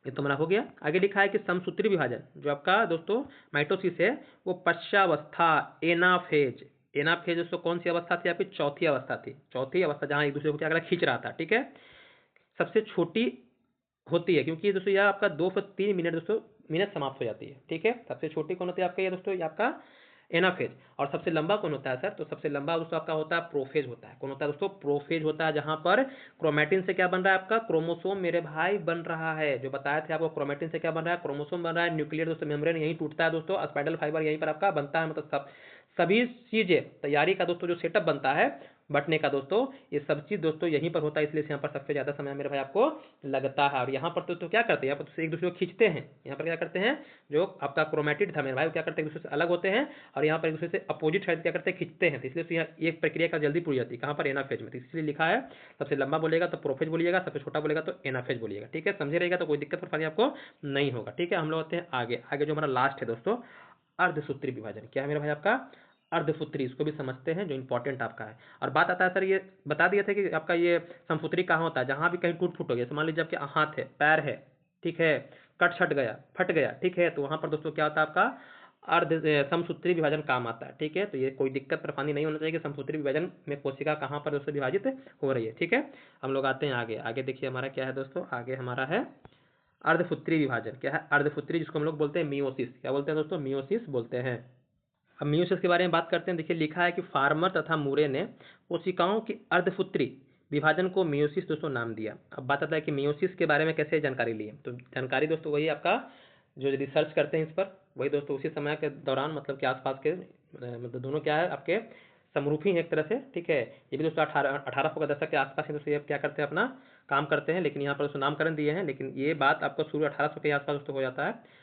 ये तो हमारा हो गया। आगे लिखा है कि समसूत्री विभाजन जो आपका दोस्तों माइटोसिस है वो पश्चावस्था एनाफेज, एनाफेज दोस्तों कौन सी अवस्था थी आपकी, चौथी अवस्था थी, चौथी अवस्था जहां एक दूसरे को क्या कर रहा खींच रहा था, ठीक है, सबसे छोटी होती है, क्योंकि दोस्तों यह आपका 2 से 3 मिनट दोस्तों मिनट समाप्त हो जाती है, ठीक है। सबसे छोटी कौन होती है आपका ये दोस्तों, ये आपका एनाफेज। और सबसे लंबा कौन होता है सर, तो सबसे लंबा दोस्तों आपका होता है प्रोफेज होता है। कौन होता है दोस्तों, प्रोफेज होता है, जहां पर क्रोमेटिन से क्या बन रहा है आपका क्रोमोसोम मेरे भाई बन रहा है। जो बताया थे आपको क्रोमेटिन से क्या बन रहा है, क्रोमोसोम बन रहा है, न्यूक्लियर दोस्तों मेम्ब्रेन यही टूटता है दोस्तों, स्पाइडल फाइबर यहीं पर आपका बनता है, मतलब सब सभी चीजें तैयारी का दोस्तों जो सेटअप बनता है बटने का दोस्तों, ये सब चीज दोस्तों यहीं पर होता है, इसलिए यहाँ पर सबसे ज्यादा समय मेरे भाई आपको लगता है। और यहाँ पर तो क्या करते हैं, यहाँ पर तो एक दूसरे को खींचते हैं, यहाँ पर क्या करते हैं जो आपका क्रोमेटिड था मेरे भाई क्या करते हैं एक दूसरे से अलग होते हैं, और यहाँ पर एक दूसरे से अपोजिट साइड क्या करते हैं खींचते हैं, तो इसलिए तो यहाँ एक प्रक्रिया का जल्दी पूरी जाती है, कहाँ पर एनाफेज में, तो इसलिए लिखा है सबसे लंबा बोलेगा तो प्रोफेज बोलिएगा, सबसे छोटा बोलेगा तो एनाफेज बोलिएगा, ठीक है, समझे रहेगा तो कोई दिक्कत परेशानी आपको नहीं होगा, ठीक है। हम लोग आते हैं आगे, आगे जो हमारा लास्ट है दोस्तों अर्धसूत्री विभाजन, क्या है मेरा भाई आपका अर्धसूत्री, इसको भी समझते हैं जो इंपॉर्टेंट आपका है। और बात आता है सर ये बता दिए थे कि आपका ये समसूत्री कहाँ होता है, जहां भी कहीं टूट फूट हो गया, मान लीजिए आपके हाथ है पैर है, ठीक है, कट छट गया फट गया, ठीक है, तो वहां पर दोस्तों क्या होता है आपका अर्ध समसूत्री विभाजन काम आता है, ठीक है। तो ये कोई दिक्कत परेशानी नहीं होना चाहिए कि समसूत्री विभाजन में कोशिका कहाँ पर दोस्तों विभाजित हो रही है, ठीक है। हम लोग आते हैं आगे, आगे देखिए हमारा क्या है दोस्तों, आगे हमारा है अर्धसूत्री विभाजन, क्या है अर्धसूत्री, जिसको हम लोग बोलते हैं मियोसिस, क्या बोलते हैं दोस्तों मियोसिस बोलते हैं। अब मियोसिस के बारे में बात करते हैं, देखिए लिखा है कि फार्मर तथा मूरे ने कोशिकाओं की अर्धसूत्री विभाजन को मियोसिस दोस्तों नाम दिया। अब बात आता है कि मियोसिस के बारे में कैसे जानकारी ली है, तो जानकारी दोस्तों वही आपका जो रिसर्च करते हैं इस पर, वही दोस्तों उसी समय के दौरान मतलब के आसपास के मतलब दोनों क्या है आपके समरूपी है एक तरह से, ठीक है। ये भी दोस्तों 1800 का दशक के आसपास ही दोस्तों ये क्या करते हैं अपना काम करते हैं, लेकिन यहाँ पर दोस्तों नामकरण दिए हैं, लेकिन ये बात आपको शुरू 1800 के आसपास दोस्तों हो जाता है।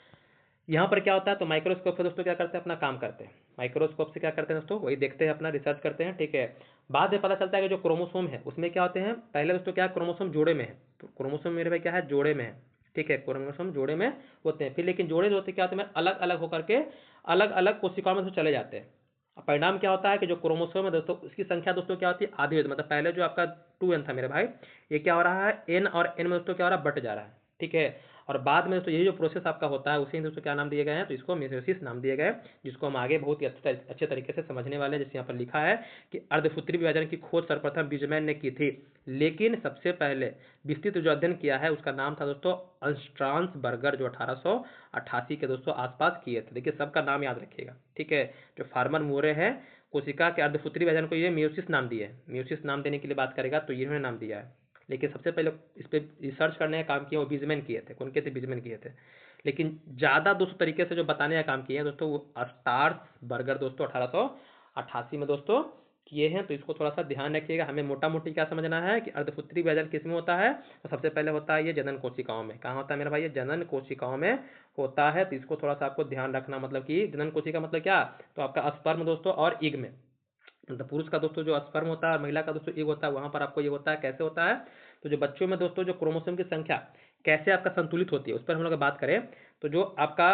यहाँ पर क्या होता है, तो माइक्रोस्कोप से दोस्तों क्या करते हैं अपना काम करते हैं, माइक्रोस्कोप से क्या करते हैं दोस्तों वही देखते हैं अपना रिसर्च करते हैं, ठीक है। बाद में पता चलता है कि जो क्रोमोसोम है उसमें क्या होते हैं, पहले दोस्तों क्या क्रोमोसोम जोड़े में है, तो क्रोमोसोम मेरे भाई क्या है जोड़े में है, ठीक है, क्रोमोसोम जोड़े में होते हैं, फिर लेकिन जोड़े जो होते क्या होते हैं अलग अलग होकर के अलग अलग कोशिकाओं में चले जाते हैं। परिणाम क्या होता है कि जो क्रोमोसोम है दोस्तों उसकी संख्या दोस्तों क्या होती है आधी होती है, मतलब पहले जो आपका 2n था मेरे भाई, ये क्या हो रहा है n और n में दोस्तों क्या हो रहा है बट जा रहा है, ठीक है। और बाद में दोस्तों यही जो प्रोसेस आपका होता है उसी दोस्तों क्या नाम दिए गए हैं, तो इसको मेयोसिस नाम दिए गए, जिसको हम आगे बहुत ही अच्छे तरीके से समझने वाले हैं। जैसे यहाँ पर लिखा है कि अर्धसूत्री विभाजन की खोज सर्वप्रथम बीजमैन ने की थी, लेकिन सबसे पहले विस्तृत जो अध्ययन किया है उसका नाम था दोस्तों अंस्ट्रांस बर्गर, जो 1888 के दोस्तों आसपास किए थे। देखिए सबका नाम याद रखिएगा, ठीक है। जो फार्मर मोरे है कोशिका के अर्धसूत्री विभाजन को ये मियोसिस नाम दिया है, मियोसिस नाम देने के लिए बात करेगा तो इन्होंने नाम दिया है, लेकिन सबसे पहले इस पर रिसर्च करने का काम किया वो बीजमैन किए थे, कौन किए थे बीजमैन किए थे, लेकिन ज़्यादा दोस्तों तरीके से जो बताने का काम किए हैं दोस्तों वो स्टार्स बर्गर दोस्तों 1888 में दोस्तों किए हैं। तो इसको थोड़ा सा ध्यान रखिएगा, हमें मोटा मोटी क्या समझना है कि अर्धसूत्री विभाजन किस में होता है, तो सबसे पहले होता है ये जनन कोशिकाओं में, कहाँ होता है मेरा भाई ये जनन कोशिकाओं में होता है। तो इसको थोड़ा सा आपको ध्यान रखना, मतलब कि जनन कोशिका मतलब क्या, तो आपका स्पर्म दोस्तों और इग में, मतलब पुरुष का दोस्तों जो स्पर्म होता है और महिला का दोस्तों एग होता है, वहां पर आपको ये होता है कैसे होता है, तो जो बच्चों में दोस्तों जो क्रोमोसोम की संख्या कैसे आपका संतुलित होती है उस पर हम लोग बात करें, तो जो आपका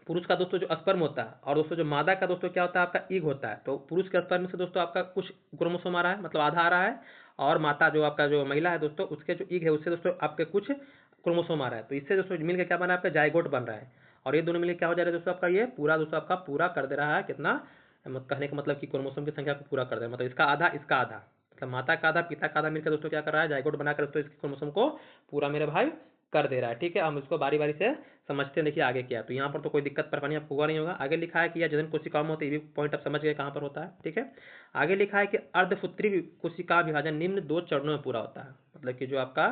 पुरुष का दोस्तों जो स्पर्म होता है और दोस्तों जो मादा का दोस्तों क्या होता है आपका ईग होता है, तो पुरुष के स्पर्म से दोस्तों आपका कुछ क्रोमोसोम आ रहा है, मतलब आधा आ रहा है, और माता जो आपका जो महिला है दोस्तों उसके जो ईग है उससे दोस्तों आपके कुछ क्रोमोसोम आ रहा है, तो इससे दोस्तों मिलकर क्या बना है आपका जाइगोट बन रहा है, और ये दोनों मिलकर क्या हो जा रहा है दोस्तों आपका ये पूरा दोस्तों आपका पूरा कर दे रहा है कितना, कहने का मतलब कि क्रोमोसोम की संख्या को पूरा कर दे, मतलब इसका आधा इसका आधा, मतलब माता का आधा पिता का आधा मिलकर दोस्तों क्या कर रहा है जाइगोट बनाकर दोस्तों इसके क्रोमोसोम को पूरा मेरे भाई कर दे रहा है, ठीक है। हम इसको बारी बारी से समझते हैं, देखिए आगे क्या, तो यहाँ पर तो कोई दिक्कत परेशानी आपको हुआ नहीं होगा। आगे लिखा है कि यह जनन कोशिकाओं में होता है, ये भी पॉइंट आप समझ गए कहाँ पर होता है, ठीक है। आगे लिखा है कि अर्धसूत्री कोशिका विभाजन निम्न 2 चरणों में पूरा होता है, मतलब कि जो आपका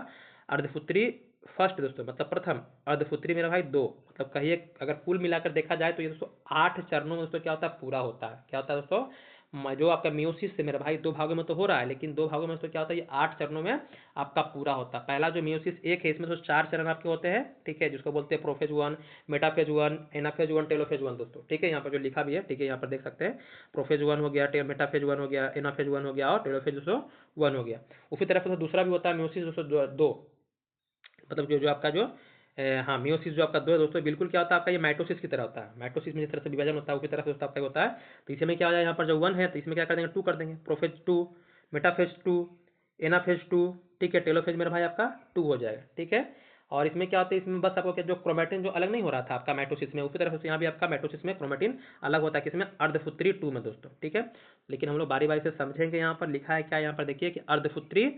अर्धसूत्री फर्स्ट दोस्तों मतलब प्रथम, अर्धसूत्री मेरा भाई 2, मतलब कहिए अगर कुल मिलाकर देखा जाए तो ये दोस्तों 8 चरणों में दोस्तों क्या होता है पूरा होता है, क्या होता है दोस्तों जो आपका मियोसिस से मेरे भाई 2 भागों में तो हो रहा है, लेकिन 2 भागों में तो क्या होता है, ये 8 चरणों में आपका पूरा होता है। पहला जो मियोसिस 1 है, इसमें तो 4 चरण आपके होते हैं, ठीक है, जिसको बोलते हैं प्रोफेज 1, मेटाफेज 1, एनाफेज 1, टेलोफेज 1 दोस्तों, ठीक है। यहाँ पर जो लिखा भी है, ठीक है, यहाँ पर देख सकते हैं, प्रोफेज 1 हो गया, मेटाफेज 1 हो गया, एनाफेज 1 हो गया और टेलोफेज दोस्तों 1 हो गया। उसी तरह से दूसरा भी होता है मियोसिस दोस्तों 2, मतलब जो जो आपका जो हाँ, मियोसिस जो आपका 2 है दोस्तों, बिल्कुल क्या होता है आपका, ये माइटोसिस की तरह होता है। माइटोसिस में जिस तरह से विभाजन होता है उसी तरह से दोस्तों आपका होता है। तो इसमें क्या हो जाए, यहाँ पर जो 1 है तो इसमें क्या कर देंगे, 2 कर देंगे, प्रोफेज 2, मेटाफेज 2, एनाफेज 2, ठीक है, टेलोफेज मेरा भाई आपका 2 हो जाएगा, ठीक है। और इसमें क्या होता है, इसमें बस आपको क्या, जो क्रोमेटिन जो अलग नहीं हो रहा था आपका माइटोसिस में, उसी तरह से यहाँ भी आपका माइटोसिस में क्रोमेटिन अलग होता है, किसमें, अर्धसूत्री 2 में दोस्तों, ठीक है। लेकिन हम लोग बारी बारी से समझेंगे। यहाँ पर लिखा है क्या, यहाँ पर देखिए कि अर्धसूत्री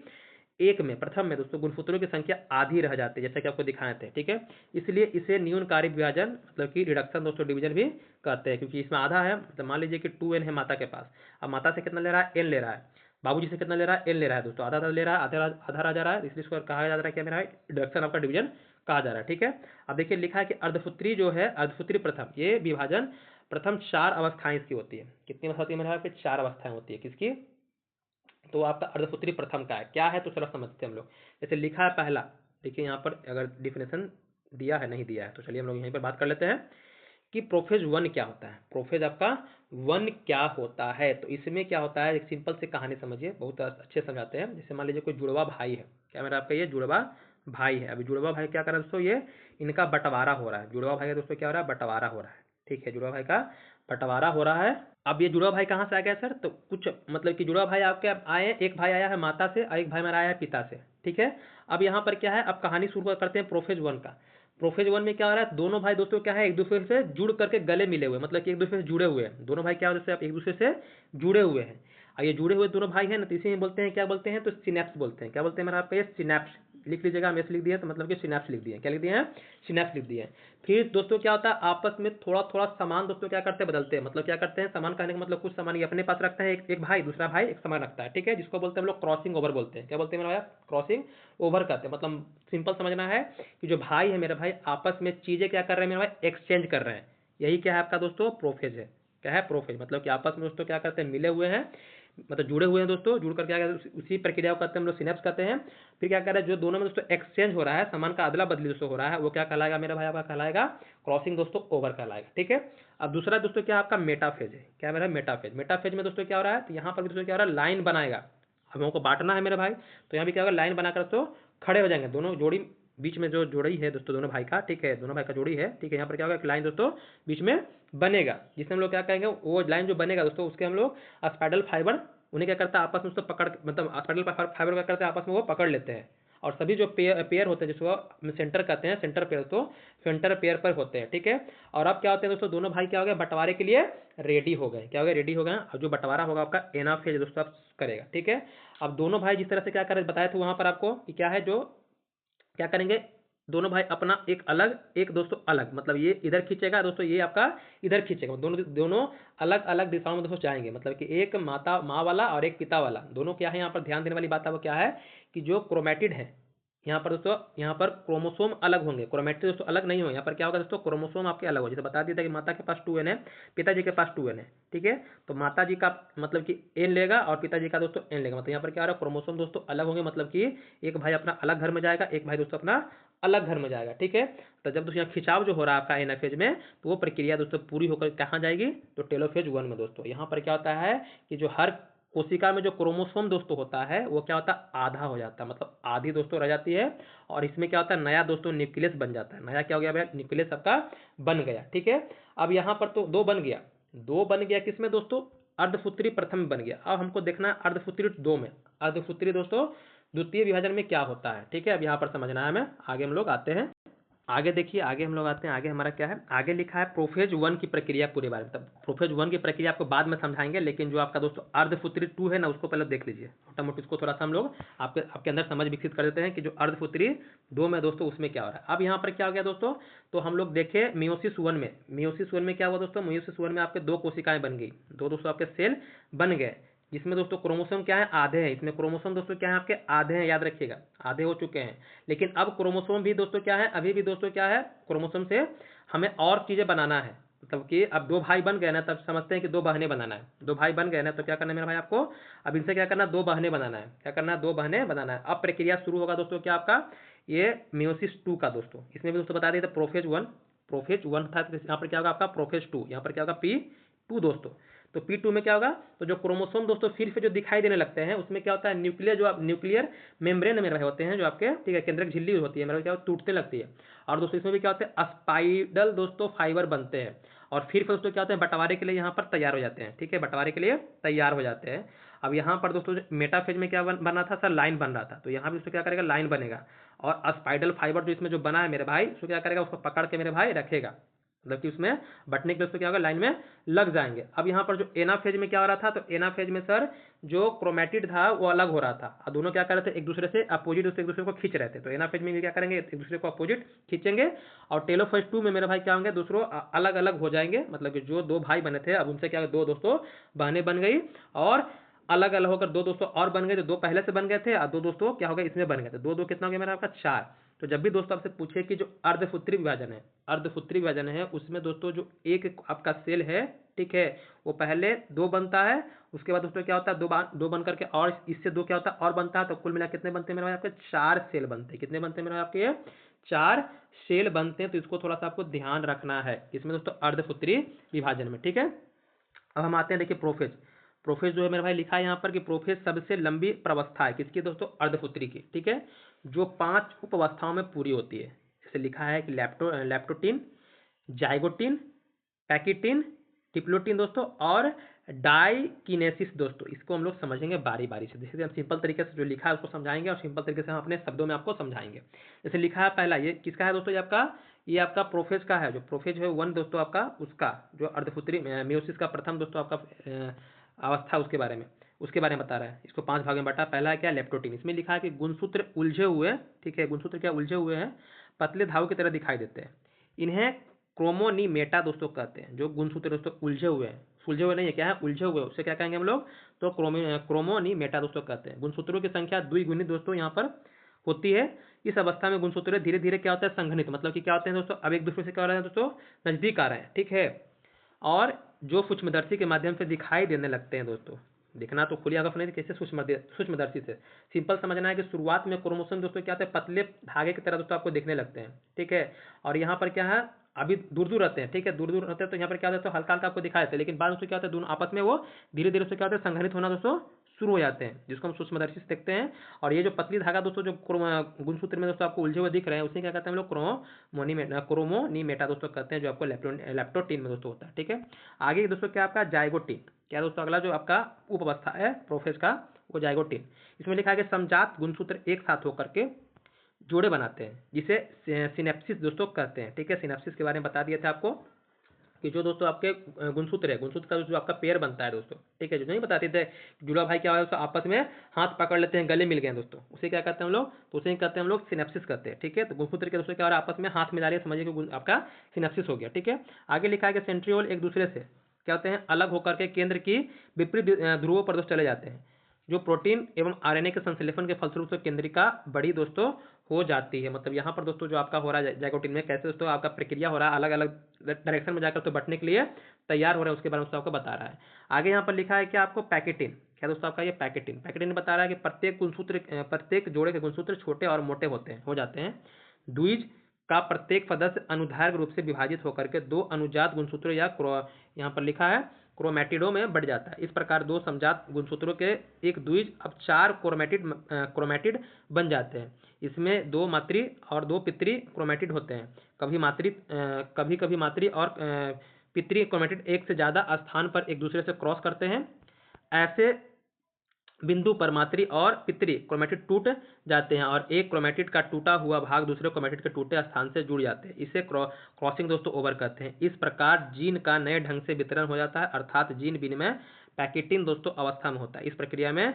एक में, प्रथम में दोस्तों गुणसूत्रों की संख्या आधी रह जाती है, जैसा कि आपको दिखाए थे, ठीक है। इसलिए इसे न्यूनकारी विभाजन मतलब कि रिडक्शन दोस्तों डिवीजन भी कहते हैं, क्योंकि इसमें आधा है। मतलब मान लीजिए कि 2n है माता के पास, अब माता से कितना ले रहा है, n ले रहा है, बाबूजी से कितना ले रहा है, n ले रहा है दोस्तों, आधा आधा ले रहा है, आधा आधा रह जा रहा है, इसलिए इसको कहा जा रहा है क्या मेरा रिडक्शन आपका डिवीजन कहा जा रहा है, ठीक है। अब देखिए लिखा है कि अर्धसूत्री जो है, अर्धसूत्री प्रथम, ये विभाजन प्रथम 4 अवस्थाएं इसकी होती है। कितनी अवस्था होती है मेरे यहाँ पे, 4 अवस्थाएं होती है, किसकी, तो आपका अर्धसूत्री प्रथम का है, क्या है तो चलो समझते हैं हम लोग। जैसे लिखा है पहला, देखिए यहाँ पर अगर डिफिनेशन दिया है नहीं दिया है तो चलिए हम लोग यहीं पर बात कर लेते हैं कि प्रोफेज 1 क्या होता है। प्रोफेज आपका 1 क्या होता है, तो इसमें क्या होता है, एक सिंपल से कहानी समझिए, बहुत अच्छे समझाते हैं। जैसे मान लीजिए कोई जुड़वा भाई है, क्या मेरा आपका ये जुड़वा भाई है। अभी जुड़वा भाई क्या कर रहा है दोस्तों, ये इनका बंटवारा हो रहा है। जुड़वा भाई का दोस्तों क्या हो रहा है, बंटवारा हो रहा है, ठीक है, जुड़वा भाई का बंटवारा हो रहा है। अब ये जुड़वा भाई कहाँ से आ गया सर, तो कुछ मतलब कि जुड़वा भाई आपके आए, एक भाई आया है माता से और एक भाई मेरा आया है पिता से, ठीक है। अब यहाँ पर क्या है, अब कहानी शुरू करते हैं प्रोफेज 1 का। प्रोफेज 1 में क्या हो रहा है, दोनों भाई दोस्तों क्या है, एक दूसरे से जुड़ करके गले मिले हुए, मतलब कि एक दूसरे से जुड़े हुए हैं। दोनों भाई क्या होते हैं, एक दूसरे से जुड़े हुए हैं। और ये जुड़े हुए दोनों भाई हैं ना, तो इसे बोलते हैं, क्या बोलते हैं, तो सिनेप्स बोलते हैं। क्या बोलते हैं मेरा आपका, ये सिनेप्स लिख लीजिएगा, हम ऐसे लिख दिए तो मतलब कि सिनेप्स लिख दिए, क्या लिख दिए हैं, सिनेप्स लिख दिए हैं। फिर दोस्तों क्या होता है, आपस में थोड़ा थोड़ा सामान दोस्तों क्या करते हैं, बदलते हैं। मतलब क्या करते हैं, सामान कहने का मतलब कुछ सामान ये अपने पास रखता है, एक भाई, दूसरा भाई एक सामान रखता है, ठीक है, जिसको बोलते हैं हम लोग क्रॉसिंग ओवर बोलते हैं। क्या बोलते हैं मेरा भाई, क्रॉसिंग ओवर करते हैं। मतलब सिंपल समझना है कि जो भाई है मेरे भाई आपस में चीजें क्या कर रहे हैं मेरे भाई, एक्सचेंज कर रहे हैं। यही क्या है आपका दोस्तों, प्रोफेज है। क्या है, प्रोफेज, मतलब कि आपस में दोस्तों क्या करते हैं, मिले हुए हैं, मतलब जुड़े हुए हैं दोस्तों, जुड़कर क्या कहते हैं, उसी प्रक्रिया को करते हैं हम लोग सिनेप्स कहते हैं। फिर क्या कर रहा है, जो दोनों में दोस्तों एक्सचेंज हो रहा है, सामान का अदला बदली दोस्तों हो रहा है, वो क्या कहलाएगा मेरा भाई, आपका कहलाएगा क्रॉसिंग दोस्तों ओवर कहलाएगा, ठीक है। अब दूसरा दोस्तों क्या आपका मेटाफेज है। क्या मेरा मेटाफेज, मेटाफेज में दोस्तों क्या हो रहा है, तो यहाँ पर भी दोस्तों क्या हो रहा है, लाइन बनाएगा। हम लोगों को बांटना है मेरे भाई, तो यहाँ भी क्या होगा, लाइन बनाकर दोस्तों खड़े हो जाएंगे दोनों जोड़ी, बीच में जो जोड़ी है दोस्तों दोनों भाई का, ठीक है, दोनों भाई का जोड़ी है, ठीक है। यहाँ पर क्या होगा, एक लाइन दोस्तों बीच में बनेगा, जिसमें हम लोग क्या कहेंगे, वो लाइन जो बनेगा दोस्तों उसके हम लोग स्पाइडल फाइबर, उन्हें क्या करता है आपस में उसको पकड़, मतलब स्पाइडल फाइबर क्या करते हैं आपस में वो पकड़ लेते हैं। और सभी जो पेयर होते हैं जिसको सेंटर कहते हैं, सेंटर पेयर, तो सेंटर पेयर पर होते हैं, ठीक है। और अब क्या होते हैं दोस्तों, दोनों भाई क्या हो गए, बंटवारे के लिए रेडी हो गए। क्या हो गए, रेडी हो गए। और जो बंटवारा होगा आपका एनाफेज दोस्तों आप करेगा, ठीक है। अब दोनों भाई जिस तरह से क्या कर बताया था वहां पर आपको कि क्या है, जो क्या करेंगे, दोनों भाई अपना एक अलग, एक दोस्तों अलग, मतलब ये इधर खींचेगा दोस्तों, ये आपका इधर खींचेगा, दोनों दोनों अलग अलग दिशाओं में दोस्तों जाएंगे। मतलब कि एक माता माँ वाला और एक पिता वाला, दोनों क्या है, यहाँ पर ध्यान देने वाली बात है वो क्या है कि जो क्रोमेटिड है यहाँ पर दोस्तों, यहाँ पर क्रोमोसोम अलग होंगे, क्रोमेटिड दोस्तों अलग नहीं होंगे। यहाँ पर क्या होगा दोस्तों, क्रोमोसोम आपके अलग हो, जैसे बता दिया था कि माता के पास 2n है, पिताजी के पास 2n है, ठीक है। तो माता जी का मतलब कि n लेगा और पिताजी का दोस्तों n लेगा। मतलब यहाँ पर क्या हो रहा है, क्रोमोसोम दोस्तों अलग होंगे, मतलब कि एक भाई अपना अलग घर में जाएगा, एक भाई दोस्तों अपना अलग घर में जाएगा, ठीक है। तो जब दोस्तों यहाँ खिंचाव जो हो रहा है आपका एनाफेज में, तो वो प्रक्रिया दोस्तों पूरी होकर कहाँ जाएगी, तो टेलोफेज 1 में दोस्तों। यहाँ पर क्या होता है कि जो हर कोशिका में जो क्रोमोसोम दोस्तों होता है वो क्या होता है, आधा हो जाता है, मतलब आधी दोस्तों रह जाती है। और इसमें क्या होता है, नया दोस्तों न्यूक्लियस बन जाता है। नया क्या हो गया भैया, न्यूक्लियस आपका बन गया, ठीक है। अब यहाँ पर तो 2 बन गया, 2 बन गया किसमें दोस्तों, अर्धसूत्री प्रथम में बन गया। अब हमको देखना है अर्धसूत्री 2 में। अर्धसूत्री दोस्तों द्वितीय विभाजन में क्या होता है, ठीक है। अब यहाँ पर समझना है हमें, आगे हम लोग आते हैं। आगे देखिए, आगे हम लोग आते हैं, आगे हमारा क्या है, आगे लिखा है प्रोफेज 1 की प्रक्रिया पूरे बारे में। तब प्रोफेज 1 की प्रक्रिया आपको बाद में समझाएंगे, लेकिन जो आपका दोस्तों अर्धसूत्री 2 है ना, उसको पहले देख लीजिए मोटा मोटी, इसको थोड़ा सा हम लोग आपके अंदर समझ विकसित कर देते हैं कि जो अर्धसूत्री 2 में दोस्तों उसमें क्या हो रहा है। अब यहाँ पर क्या हो गया दोस्तों, तो हम लोग देखे मियोसिस 1 में, मियोसिस 1 में क्या हुआ दोस्तों, मियोसिस 1 में आपके 2 कोशिकाएं बन गई, 2 दोस्तों आपके सेल बन गए, जिसमें दोस्तों क्रोमोसोम क्या है, आधे हैं। इसमें क्रोमोसोम दोस्तों क्या है आपके, आधे हैं, याद रखिएगा आधे हो चुके हैं। लेकिन अब क्रोमोसोम भी दोस्तों क्या है, अभी भी दोस्तों क्या है, क्रोमोसोम से हमें और चीजें बनाना है। मतलब कि अब दो भाई बन गए ना, तब समझते हैं कि दो बहनें बनाना है। दो भाई बन गए ना, तो क्या करना है मेरे भाई आपको, अब इनसे क्या करना है, दो बहनें बनाना है। क्या करना है, दो बहनें बनाना है। अब प्रक्रिया शुरू होगा दोस्तों क्या आपका, ये मियोसिस टू का दोस्तों। इसमें भी दोस्तों बता दिए थे प्रोफेज वन, प्रोफेज वन था, तो यहाँ पर क्या होगा आपका प्रोफेज टू, यहाँ पर क्या होगा P2 दोस्तों। तो P2 में क्या होगा, तो जो क्रोमोसोम दोस्तों फिर से जो दिखाई देने लगते हैं, उसमें क्या होता है, न्यूक्लियर जो आप न्यूक्लियर मेम्ब्रेन में रहे होते हैं जो आपके, ठीक है, केंद्रक झिल्ली होती है मेरे क्या टूटने लगती है। और दोस्तों इसमें भी क्या होते हैं, स्पाइडल दोस्तों फाइबर बनते हैं, और फिर दोस्तों क्या होते हैं, बंटवारे के लिए यहाँ पर तैयार हो जाते हैं। ठीक है, बंटवारे के लिए तैयार हो जाते हैं। अब यहाँ पर दोस्तों मेटाफेज में क्या बना था सर, लाइन बन रहा था, तो यहाँ भी दोस्तों क्या करेगा, लाइन बनेगा, और स्पाइडल फाइबर जो इसमें जो बना है मेरे भाई, उसको क्या करेगा, उसको पकड़ के मेरे भाई रखेगा, मतलब कि उसमें बटने के लिए उसको क्या होगा, लाइन में लग जाएंगे। अब यहाँ पर जो एनाफेज में क्या हो रहा था, तो एनाफेज में सर जो क्रोमेटिड था वो अलग हो रहा था, और दोनों क्या कर रहे थे, एक दूसरे से अपोजिट एक दूसरे को खींच रहे थे। तो एनाफेज में क्या करेंगे, एक दूसरे को अपोजिट खींचेंगे। और टेलोफेज 2 में मेरे भाई क्या होंगे, दूसरों अलग अलग हो जाएंगे, मतलब कि जो दो भाई बने थे अब उनसे क्या दो दोस्तों बहनें बन गई, और अलग अलग होकर दो दोस्तों और बन गए। तो दो पहले से बन गए थे, और दो दोस्तों क्या हो गए, इसमें बन गए थे। दो दो कितना हो गया मेरा आपका, 4। तो जब भी दोस्तों आपसे पूछे कि जो अर्धसूत्री विभाजन है, अर्धसूत्री विभाजन है, उसमें दोस्तों जो एक आपका सेल है, ठीक है, वो पहले दो बनता है, उसके बाद दोस्तों क्या होता है, दो बन करके, और इससे दो क्या होता है और बनता है, तो कुल मिला कितने बनते हैं मेरे भाई आपके, 4 सेल बनते हैं। कितने बनते हैं मेरे भाई आपके, 4 सेल बनते हैं। तो इसको थोड़ा सा आपको ध्यान रखना है इसमें दोस्तों, अर्धसूत्री विभाजन में। ठीक है, अब हम आते हैं देखिए प्रोफेज। प्रोफेज जो है मेरे भाई लिखा है यहाँ पर कि प्रोफेज सबसे लंबी प्रवस्था है किसकी दोस्तों, अर्धसूत्री की। ठीक है, जो 5 उपावस्थाओं में पूरी होती है। जैसे लिखा है कि लैप्टोटीन, जाइगोटीन, पैकिटीन, डिप्लोटीन दोस्तों, और डाइकिनेसिस दोस्तों। इसको हम लोग समझेंगे बारी बारी से, जैसे हम सिंपल तरीके से जो लिखा है उसको समझाएंगे, और सिंपल तरीके से हम अपने शब्दों में आपको समझाएंगे। जैसे लिखा है पहला, ये किसका है दोस्तों, ये आपका प्रोफेज का है। जो प्रोफेज है वन दोस्तों आपका, उसका जो अर्धसूत्री मियोसिस का प्रथम दोस्तों आपका अवस्था, उसके बारे में बता रहा है। इसको 5 भाग में बांटा। पहला है क्या, लेप्टोटीन। इसमें लिखा है कि गुणसूत्र उलझे हुए, ठीक है, गुणसूत्र क्या उलझे हुए हैं, पतले धागों की तरह दिखाई देते हैं। इन्हें क्रोमोनीमेटा दोस्तों कहते हैं। जो गुणसूत्र दोस्तों उलझे हुए हैं, सुलझे हुए नहीं है, क्या है, उलझे हुए, उससे क्या कहेंगे हम लोग, तो क्रोमोनीमेटा दोस्तों कहते हैं। गुणसूत्रों की संख्या द्विगुणित दोस्तों यहाँ पर होती है। इस अवस्था में गुणसूत्र धीरे धीरे क्या होता है, संघनित, मतलब कि क्या होते हैं दोस्तों, अब एक दूसरे से क्या हो रहा है दोस्तों, नजदीक आ रहे हैं। ठीक है, और जो सूक्ष्मदर्शी के माध्यम से दिखाई देने लगते हैं दोस्तों। दिखना तो खुली आंखों नहीं, कैसे, सूक्ष्मदर्शी से। सिंपल समझना है कि शुरुआत में क्रोमोसोम दोस्तों क्या होते हैं, पतले धागे की तरह दोस्तों आपको दिखने लगते हैं। ठीक है, और यहाँ पर क्या है, अभी दूर दूर रहते हैं। ठीक है, दूर दूर रहते हैं, तो यहाँ पर क्या होता है, हल्का हल्का आपको दिखाई देते हैं, लेकिन बाद दोस्तों क्या होता है, दोनों आपस में वो धीरे धीरे से क्या होता है, संघनित होना दोस्तों शुरू हो जाते हैं, जिसको हम सूक्ष्मदर्शी से देखते हैं। और ये जो पतली धागा दोस्तों जो गुणसूत्र में दोस्तों आपको उलझे हुए दिख रहे हैं, उसे क्या कहते हैं हम लोग, क्रोमोनीमेटा दोस्तों कहते हैं, जो आपको लैप्टोटीन में दोस्तों होता है। ठीक है, आगे दोस्तों क्या आपका, जाइगोटीन। क्या दोस्तों, अगला जो आपका उप अवस्था है प्रोफेज का, वो जाइगोटीन। इसमें लिखा है कि समजात गुणसूत्र एक साथ होकर के जोड़े बनाते हैं, जिसे सिनेप्सिस दोस्तों कहते हैं। ठीक है, सिनेप्सिस के बारे में बता दिए थे आपको कि जो दोस्तों आपके गुणसूत्र है, गुणसूत्र का जो आपका पेयर बनता है दोस्तों। ठीक है, जो नहीं बताते थे जुड़ा भाई क्या है, उसको आपस में हाथ पकड़ लेते हैं, गले मिल गए दोस्तों, उसे क्या कहते हैं हम लोग, तो उसे कहते हैं हम लोग सिनेप्सिस करते हैं। ठीक है, तो गुणसूत्र के दोस्तों क्या हो रहा है, आपस में हाथ मिला रही है, समझिए कि आपका सिनेप्सिस हो गया। ठीक है, आगे लिखा है कि सेंट्रियोल एक दूसरे से क्या होते हैं, अलग होकर के केंद्र की विपरीत ध्रुवों पर दोस्तों चले जाते हैं, जो प्रोटीन एवं आरएनए के संश्लेषण के फलस्वरूप से केंद्रिका बड़ी दोस्तों हो जाती है। मतलब यहाँ पर दोस्तों जो आपका हो रहा है जाइगोटीन में, कैसे दोस्तों आपका प्रक्रिया हो रहा है, अलग अलग डायरेक्शन में जाकर तो बटने के लिए तैयार हो रहा है, उसके बारे में आपको बता रहा है। आगे यहाँ पर लिखा है कि आपको पैकेटिन। क्या दोस्तों आपका ये पैकेटिन बता रहा है कि प्रत्येक जोड़े के गुणसूत्र छोटे और मोटे हो जाते हैं। द्विज का प्रत्येक सदस्य अनुदैर्घ्य रूप से विभाजित होकर के दो अनुजात गुणसूत्रों या यहाँ पर लिखा है क्रोमैटिडों में बढ़ जाता है। इस प्रकार दो समजात गुणसूत्रों के एक द्विज अब 4 क्रोमैटिड बन जाते हैं। इसमें 2 मातृ और 2 पितृ क्रोमैटिड होते हैं। कभी कभी मातृ और पितृ क्रोमैटिड एक से ज्यादा स्थान पर एक दूसरे से क्रॉस करते हैं। ऐसे बिंदु पर मातृ और पितृ क्रोमैटिड टूट जाते हैं, और एक क्रोमैटिड का टूटा हुआ भाग दूसरे क्रोमैटिड के टूटे स्थान से जुड़ जाते हैं। इसे क्रॉसिंग दोस्तों ओवर कहते हैं। इस प्रकार जीन का नए ढंग से वितरण हो जाता है, अर्थात जीन विनिमय पैकेटिन दोस्तों अवस्था में होता है। इस प्रक्रिया में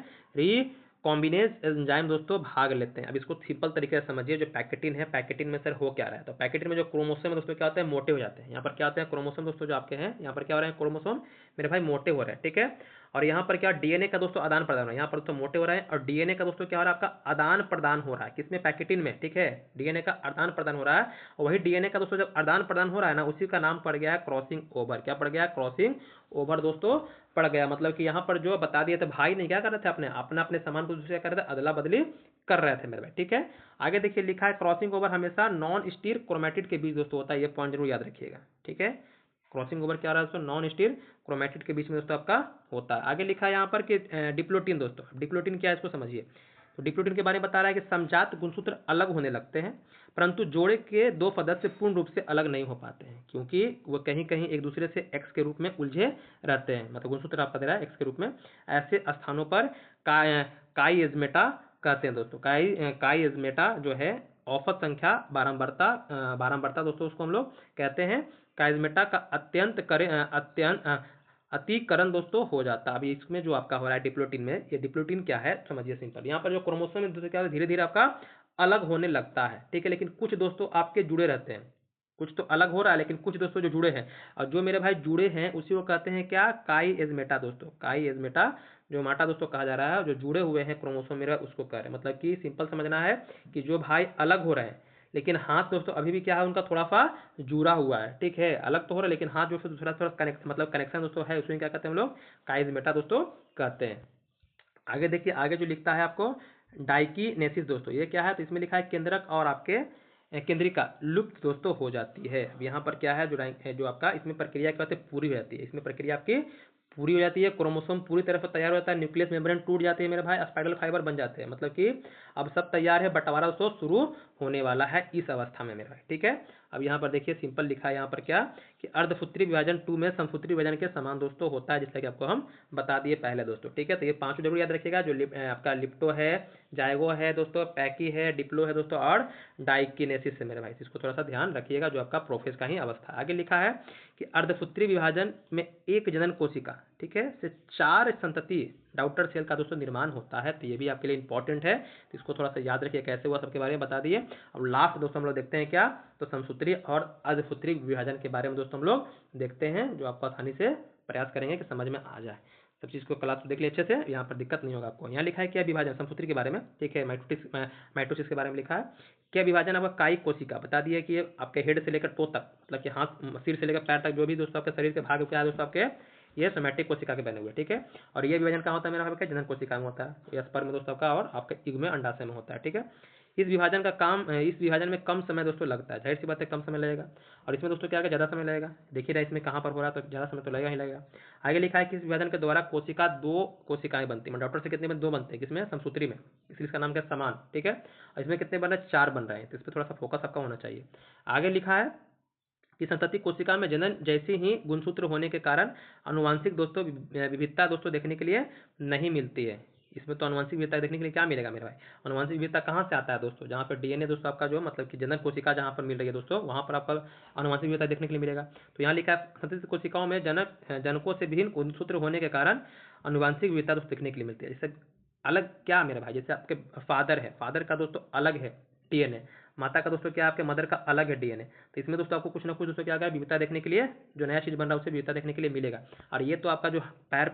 कॉम्बिनेज एंजाइम दोस्तों भाग लेते हैं। अब इसको सिंपल तरीके से समझिए, जो पैकेटिन है, पैकेटिन में सर हो क्या रहा है, तो पैकेटिन में जो क्रोमोसोम है दोस्तों क्या होते हैं, मोटे हो जाते हैं। यहाँ पर क्या होते हैं क्रोमोसोम दोस्तों जो आपके हैं, यहाँ पर क्या हो रहे हैं क्रोमोसोम मेरे भाई मोटे हो रहे हैं। ठीक है, और यहाँ पर क्या डीएनए का दोस्तों आदान प्रदान हो रहा है, यहाँ पर दोस्तों मोटे हो रहा है और डीएनए का दोस्तों क्या हो रहा है आपका आदान प्रदान हो रहा है किसमें, पैकेटिन में, ठीक है, डीएनए का आदान प्रदान हो रहा है। और वही डीएनए का दोस्तों जब आदान प्रदान हो रहा है ना, उसी का नाम पड़ गया है क्रॉसिंग ओवर। क्या पड़ गया, क्रॉसिंग ओवर दोस्तों पड़ गया। मतलब कि यहाँ पर जो बता दिए थे भाई नहीं क्या कर रहे थे, अपने अपना अपने सामान को दूसरे कर रहे थे, अदला बदली कर रहे थे मेरे भाई, ठीक है। आगे देखिए लिखा है क्रॉसिंग ओवर हमेशा नॉन स्टीर क्रोमेटिड के बीच दोस्तों होता है, ये पॉइंट जरूर याद रखिएगा, ठीक है। क्रॉसिंग ओवर क्या हो रहा है दोस्तों, नॉन स्टीर क्रोमेटिड के बीच में दोस्तों आपका होता है। आगे लिखा है यहाँ पर कि डिप्लोटिन दोस्तों, डिप्लोटिन क्या है इसको समझिए। तो डिप्लोटिन के बारे में बता रहा है कि समजात गुणसूत्र अलग होने लगते हैं, परंतु जोड़े के दो सदस्य पूर्ण रूप से अलग नहीं हो पाते हैं, क्योंकि वो कहीं कहीं एक दूसरे से एक्स के रूप में उलझे रहते हैं। मतलब गुणसूत्र आपका दे रहा है एक्स के रूप में, ऐसे स्थानों पर काईएज्मेटा कहते हैं दोस्तों। काईएज्मेटा जो है औसत संख्या बारंबारता दोस्तों उसको हम लोग कहते हैं। काईएज्मेटा का अतिकरण दोस्तों हो जाता है। अभी इसमें जो आपका हो रहा है डिप्लोटिन में, ये डिप्लोटिन क्या है समझिए सिंपल। यहाँ पर जो क्रोमोसोम है दोस्तों क्या धीरे धीरे आपका अलग होने लगता है, ठीक है। लेकिन कुछ दोस्तों आपके जुड़े रहते हैं, कुछ तो अलग हो रहा है लेकिन कुछ दोस्तों जो जुड़े हैं, और जो मेरे भाई जुड़े हैं उसी को कहते हैं क्या, काईएज्मेटा दोस्तों। काईएज्मेटा जो माटा दोस्तों कहा जा रहा है, जो जुड़े हुए हैं क्रोमोसोम मेरा उसको कह रहे हैं। मतलब कि सिंपल समझना है कि जो भाई अलग हो रहे हैं लेकिन हाथ दोस्तों अभी भी क्या है उनका थोड़ा सा जुड़ा हुआ है, ठीक है। अलग तो हो रहा है लेकिन हाथ जो दूसरा थोड़ा कनेक्ट मतलब कनेक्शन दोस्तों है, उसमें क्या कहते हैं हम लोग, काईएज्मेटा दोस्तों कहते हैं। आगे देखिए, आगे जो लिखता है आपको डाइकीनेसिस दोस्तों, ये क्या है, तो इसमें लिखा है केंद्रक और आपके केंद्रिका लुप्त दोस्तों हो जाती है। अब यहाँ पर क्या है जो आपका इसमें प्रक्रिया क्या होती है, पूरी हो जाती है। इसमें प्रक्रिया आपकी पूरी हो जाती है, क्रोमोसोम पूरी तरह से तैयार हो जाता है, न्यूक्लियस मेम्ब्रेन टूट जाती है मेरे भाई, स्पाइरल फाइबर बन जाते हैं। मतलब कि अब सब तैयार है, बंटवारा दोस्तों शुरू होने वाला है इस अवस्था में मेरे भाई, ठीक है। अब यहाँ पर देखिए सिंपल लिखा है यहाँ पर क्या कि अर्धसूत्री विभाजन 2 में समसूत्री विभाजन के समान दोस्तों होता है, जिसका कि आपको हम बता दिए पहले दोस्तों, ठीक है। तो ये पांचों जरूर याद रखिएगा, जो आपका लिप्टो है, जायगो है दोस्तों, पैकी है, डिप्लो है दोस्तों, और डाइकिनेसिस है मेरे भाई। इसको थोड़ा सा ध्यान रखिएगा, जो आपका प्रोफेस का ही अवस्था। आगे लिखा है कि अर्धसूत्री विभाजन में एक जनन कोशिका, ठीक है, से 4 संतति डाउटर सेल का दोस्तों निर्माण होता है। तो ये भी आपके लिए इंपॉर्टेंट है, तो इसको थोड़ा सा याद रखिए कैसे हुआ, सबके बारे में बता दिए। अब लास्ट दोस्तों हम लोग देखते हैं क्या, तो समसूत्री और अर्धसूत्री विभाजन के बारे में दोस्तों हम लोग देखते हैं, जो आपको आसानी से प्रयास करेंगे कि समझ में आ जाए। सब चीज़ को क्लास देख लिया अच्छे से, यहाँ पर दिक्कत नहीं होगा आपको। यहाँ लिखा है क्या विभाजन समसूत्री के बारे में, ठीक है। माइटोसिस के बारे में लिखा है क्या विभाजन आपका कायिक कोशिका, बता दिया कि आपके हेड से लेकर टो तक, मतलब कि हाथ सिर से लेकर पैर तक जो भी दोस्तों आपके शरीर के भाग क्या है दोस्तों आपके, ये सोमैटिक कोशिका के बने हुए, ठीक है। और ये विभाजन कहाँ होता है मेरा आपका, जनन कोशिका में होता है, ये स्पर्म में दोस्तों आपका और आपके इग में अंडाशय में होता है, ठीक है। इस विभाजन में कम समय दोस्तों लगता है, जाहिर सी बात है कम समय लगेगा। और इसमें दोस्तों क्या है, ज़्यादा समय लगेगा। देखिए रहा इसमें कहाँ पर हो रहा है, तो ज़्यादा समय तो लगेगा ही लगेगा। आगे लिखा है कि इस विभाजन के द्वारा कोशिका 2 कोशिकाएं बनती है। डॉक्टर से कितने में 2 बनते हैं, किसमें, समसूत्री में, इसलिए इसका नाम क्या, समान, ठीक है। और इसमें कितने बन रहे हैं, 4 बन रहे हैं, तो इस पर थोड़ा सा फोकस आपका होना चाहिए। आगे लिखा है कि संतति कोशिका में जनन जैसे ही गुणसूत्र होने के कारण अनुवांशिक दोस्तों विविधता दोस्तों देखने के लिए नहीं मिलती है। इसमें तो अनुवांशिक विविधता देखने के लिए क्या मिलेगा मेरे भाई, अनुवांशिक विविधता कहाँ से आता है दोस्तों, जहाँ पर डीएनए दोस्तों आपका जो मतलब कि जनन कोशिका जहाँ पर मिल रही है दोस्तों, वहाँ पर आपका अनुवांशिक विविधता देखने के लिए मिलेगा। तो यहाँ लिखा है संतति कोशिकाओं में जनकों से भिन्न गुणसूत्र होने के कारण अनुवांशिक विविधता दोस्तों देखने के लिए मिलती है। जैसे अलग क्या मेरे भाई, जैसे आपके फादर है, फादर का दोस्तों अलग है डीएनए, माता का दोस्तों क्या आपके मदर का अलग है डीएनए। तो इसमें दोस्तों आपको कुछ ना कुछ दोस्तों क्या है विविधता देखने के लिए, जो नया चीज बन रहा है उसे विविधता देखने के लिए मिलेगा। और ये तो आपका जो पैर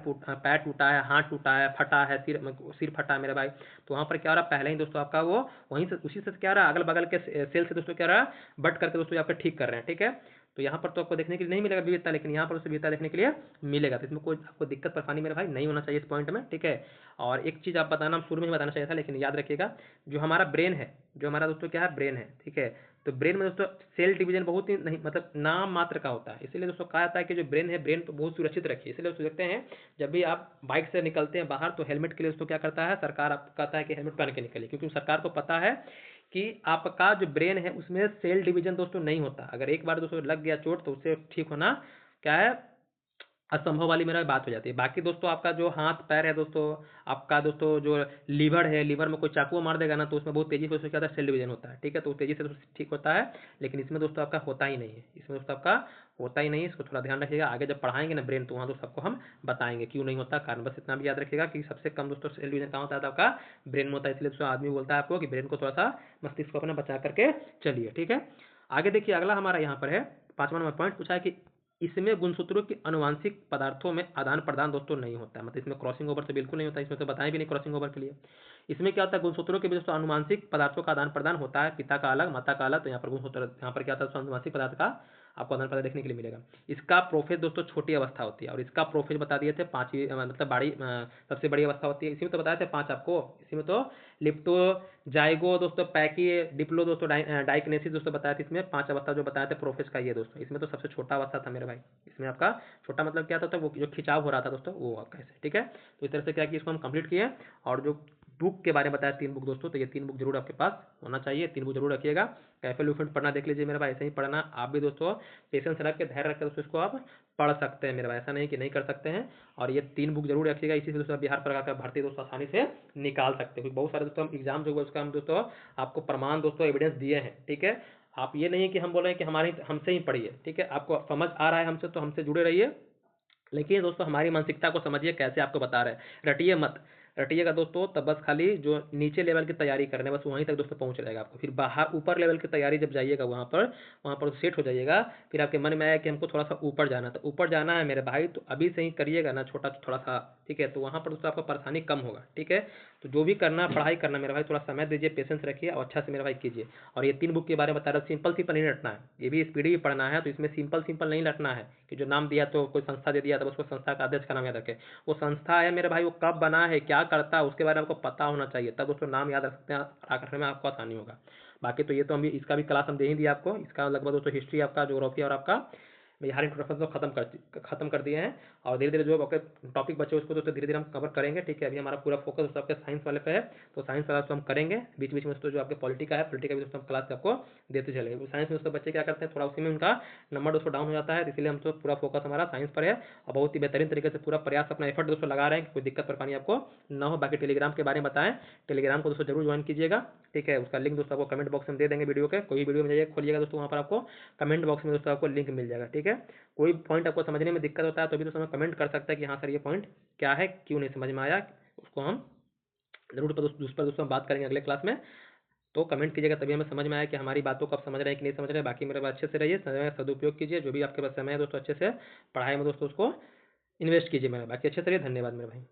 टूटा है, हाथ टूटा है, फटा है, सिर फटा है मेरे भाई, तो वहाँ पर क्या हो रहा है, पहले ही दोस्तों आपका वो वहीं से उसी से क्या रहा है, अगल बगल के सेल से दोस्तों क्या रहा है, बट करके दोस्तों आपका ठीक कर रहे हैं, ठीक है। तो यहाँ पर तो आपको देखने के लिए नहीं मिलेगा विविधता, लेकिन यहाँ पर उसे विविधता देखने के लिए मिलेगा। तो इसमें कोई आपको दिक्कत परेशानी मेरे भाई नहीं होना चाहिए इस पॉइंट में, ठीक है। और एक चीज़ आप बताना शुरू में ही बताना चाहिए था, लेकिन याद रखिएगा, जो हमारा ब्रेन है, जो हमारा दोस्तों क्या है, ब्रेन है, ठीक है। तो ब्रेन में दोस्तों सेल डिवीजन बहुत ही नहीं, मतलब नाम मात्र का होता है। इसलिए दोस्तों कहा जाता है कि जो ब्रेन है, ब्रेन को बहुत सुरक्षित रखिए। इसलिए दोस्तों देखते हैं जब भी आप बाइक से निकलते हैं बाहर, तो हेलमेट के लिए दोस्तों क्या करता है, सरकार आपको कहता है कि हेलमेट पहन के निकलिए, क्योंकि सरकार को पता है कि आपका जो ब्रेन है उसमें सेल डिवीजन दोस्तों नहीं होता। अगर एक बार दोस्तों लग गया चोट, तो उससे ठीक होना क्या है, असंभव वाली मेरा बात हो जाती है। बाकी दोस्तों आपका जो हाथ पैर है दोस्तों, आपका दोस्तों जो लीवर है, लीवर में कोई चाकू मार देगा ना, तो उसमें बहुत तेजी से उसमें क्या होता है, सेल डिवीजन होता है, ठीक है। तो तेजी से दोस्तों ठीक होता है, लेकिन इसमें दोस्तों आपका होता ही नहीं है, इसमें दोस्तों आपका होता ही नहीं है। इसको थोड़ा ध्यान रखिएगा, आगे जब पढ़ाएंगे ना ब्रेन, तो वहाँ दोस्तों आपको हम बताएंगे क्यों नहीं होता कारण। बस इतना भी याद रखिएगा कि सबसे कम दोस्तों सेल डिवीजन कहाँ होता है, तो आपका ब्रेन में होता है। इसलिए दोस्तों आदमी बोलता है आपको कि ब्रेन को थोड़ा सा मस्तिष्क को अपना बचा करके चलिए, ठीक है। आगे देखिए अगला हमारा यहाँ पर है 5वां नंबर पॉइंट पूछा है कि इसमें गुणसूत्रों की आनुवंशिक पदार्थों में आदान प्रदान दोस्तों नहीं होता है, मतलब इसमें क्रॉसिंग ओवर तो बिल्कुल नहीं होता है, इसमें तो बताएं भी नहीं क्रॉसिंग ओवर के लिए। इसमें क्या होता है, गुणसूत्रों के बीच दोस्तों आनुवंशिक पदार्थों का आदान प्रदान होता है, पिता का अलग माता का अलग, तो यहाँ पर गुणसूत्र, यहाँ पर क्या होता है, आनुवंशिक पदार्थ का आपको आदान प्रदान देखने के लिए मिलेगा। इसका प्रोफेज दोस्तों छोटी अवस्था होती है, और इसका प्रोफेज बता दिए थे पांचवी, मतलब बड़ी सबसे बड़ी अवस्था होती है। इसी में तो बताए थे पांच आपको, इसी में तो लिप्टो, जाइगो दोस्तों, पैकी, डिप्लो दोस्तों, डाइकनेसिस दोस्तों बताया था। इसमें पांच अवस्था जो बताया था प्रोफेज का ये दोस्तों, इसमें तो सबसे छोटा अवस्था था मेरे भाई। इसमें आपका छोटा मतलब क्या था, वो जो खिंचाव हो रहा था दोस्तों वो कैसे, ठीक है। तो इस तरह से क्या किया, इसको हम कंप्लीट किए। और जो बुक के बारे में बताया 3 बुक दोस्तों, तो ये 3 बुक जरूर आपके पास होना चाहिए, 3 बुक जरूर रखिएगा। कैफे लूफेंट पढ़ना देख लीजिए मेरे भाई, ऐसे ही पढ़ना आप भी दोस्तों, पेशेंस रख के धैर्य रख के दोस्तों इसको आप पढ़ सकते हैं मेरे भाई, ऐसा नहीं कि नहीं कर सकते हैं। और ये 3 बुक जरूर रखिएगा, इसी से दोस्तों बिहार सरकार का भर्ती दोस्तों आसानी से निकाल सकते हैं। बहुत सारे दोस्तों हम एग्जाम जो उसका हम दोस्तों आपको प्रमाण दोस्तों एविडेंस दिए हैं, ठीक है। आप ये नहीं कि हम बोल रहे हैं कि हमारे हमसे ही पढ़िए, ठीक है, आपको समझ आ रहा है हमसे तो हमसे जुड़े रहिए। लेकिन दोस्तों हमारी मानसिकता को समझिए, कैसे आपको बता रहे हैं, रटिए मत, रटिएगा दोस्तों तब बस खाली जो नीचे लेवल की तैयारी करने बस वहीं तक दोस्तों पहुंच रहेगा आपको। फिर बाहर ऊपर लेवल की तैयारी जब जाइएगा वहाँ पर सेट हो जाइएगा, फिर आपके मन में आया कि हमको थोड़ा सा ऊपर जाना, तो ऊपर जाना है मेरे भाई तो अभी से ही करिएगा ना छोटा थोड़ा सा, ठीक है, तो वहाँ पर दोस्तों आपको परेशानी कम होगा, ठीक है। तो जो भी करना पढ़ाई करना मेरे भाई, थोड़ा समय दीजिए, पेशेंस रखिए और अच्छा से मेरे भाई कीजिए। और ये 3 बुक के बारे में बता रहा हूँ, सिंपल सिंपल नहीं रटना है, ये भी स्पीडी भी पढ़ना है, तो इसमें सिंपल सिंपल नहीं रटना है कि जो नाम दिया तो कोई संस्था दे दिया तो उसको संस्था का अध्यक्ष का नाम याद रखे। वो संस्था है मेरे भाई, वो कब बना है, क्या करता है, उसके बारे में आपको पता होना चाहिए, तब उसको नाम याद रख सकते हैं, रखने में आपको आसानी होगा। बाकी तो ये तो हम इसका भी क्लास हम दे ही दिया आपको, इसका लगभग दोस्तों हिस्ट्री आपका, ज्योग्राफी और आपका बिहार इंट्रोडक्शन तो खत्म कर दिए हैं। और धीरे धीरे जो आपके टॉपिक बचे उसको दोस्तों धीरे धीरे हम कवर करेंगे, ठीक है। अभी हमारा पूरा फोकस आपके साइंस वाले पे है, तो साइंस वाला तो हम करेंगे, बीच बीच में दोस्तों जो आपके पॉलिटी का है, पॉलिटी का भी दोस्तों हम क्लास आपको देते चलेंगे। साइंस में दोस्तों बच्चे क्या करते हैं, थोड़ा उसी में उनका नंबर दोस्तों डाउन हो जाता है, इसलिए हम तो पूरा फोकस हमारा साइंस पर है। और बहुत ही बेहतरीन तरीके से पूरा प्रयास अपना एफर्ट दोस्तों लगा रहे हैं कि कोई दिक्कत परेशानी आपको ना हो। बाकी टेलीग्राम के बारे में बताएं, टेलीग्राम को दोस्तों जरूर ज्वाइन कीजिएगा, ठीक है। उसका लिंक दोस्तों आपको कमेंट बॉक्स में दे देंगे, वीडियो के कोई वीडियो में जाइए खोलिएगा दोस्तों, वहाँ पर आपको कमेंट बॉक्स में दोस्तों आपको लिंक मिल जाएगा, ठीक है। कोई पॉइंट आपको समझने में दिक्कत होता है तो भी दोस्तों कमेंट कर सकता है कि हाँ सर ये पॉइंट क्या है, क्यों नहीं समझ में आया, उसको हम जरूर उस पर दोस्तों बात करेंगे अगले क्लास में। तो कमेंट कीजिएगा तभी हमें समझ में आया कि हमारी बातों को आप समझ रहे हैं कि नहीं समझ रहे हैं। बाकी मेरे पास अच्छे से रहिए, समय का सदुपयोग कीजिए, जो भी आपके पास समय है दोस्तों अच्छे से पढ़ाई में दोस्तों उसको इन्वेस्ट कीजिए मेरे, बाकी अच्छे से रहिए, धन्यवाद मेरे भाई।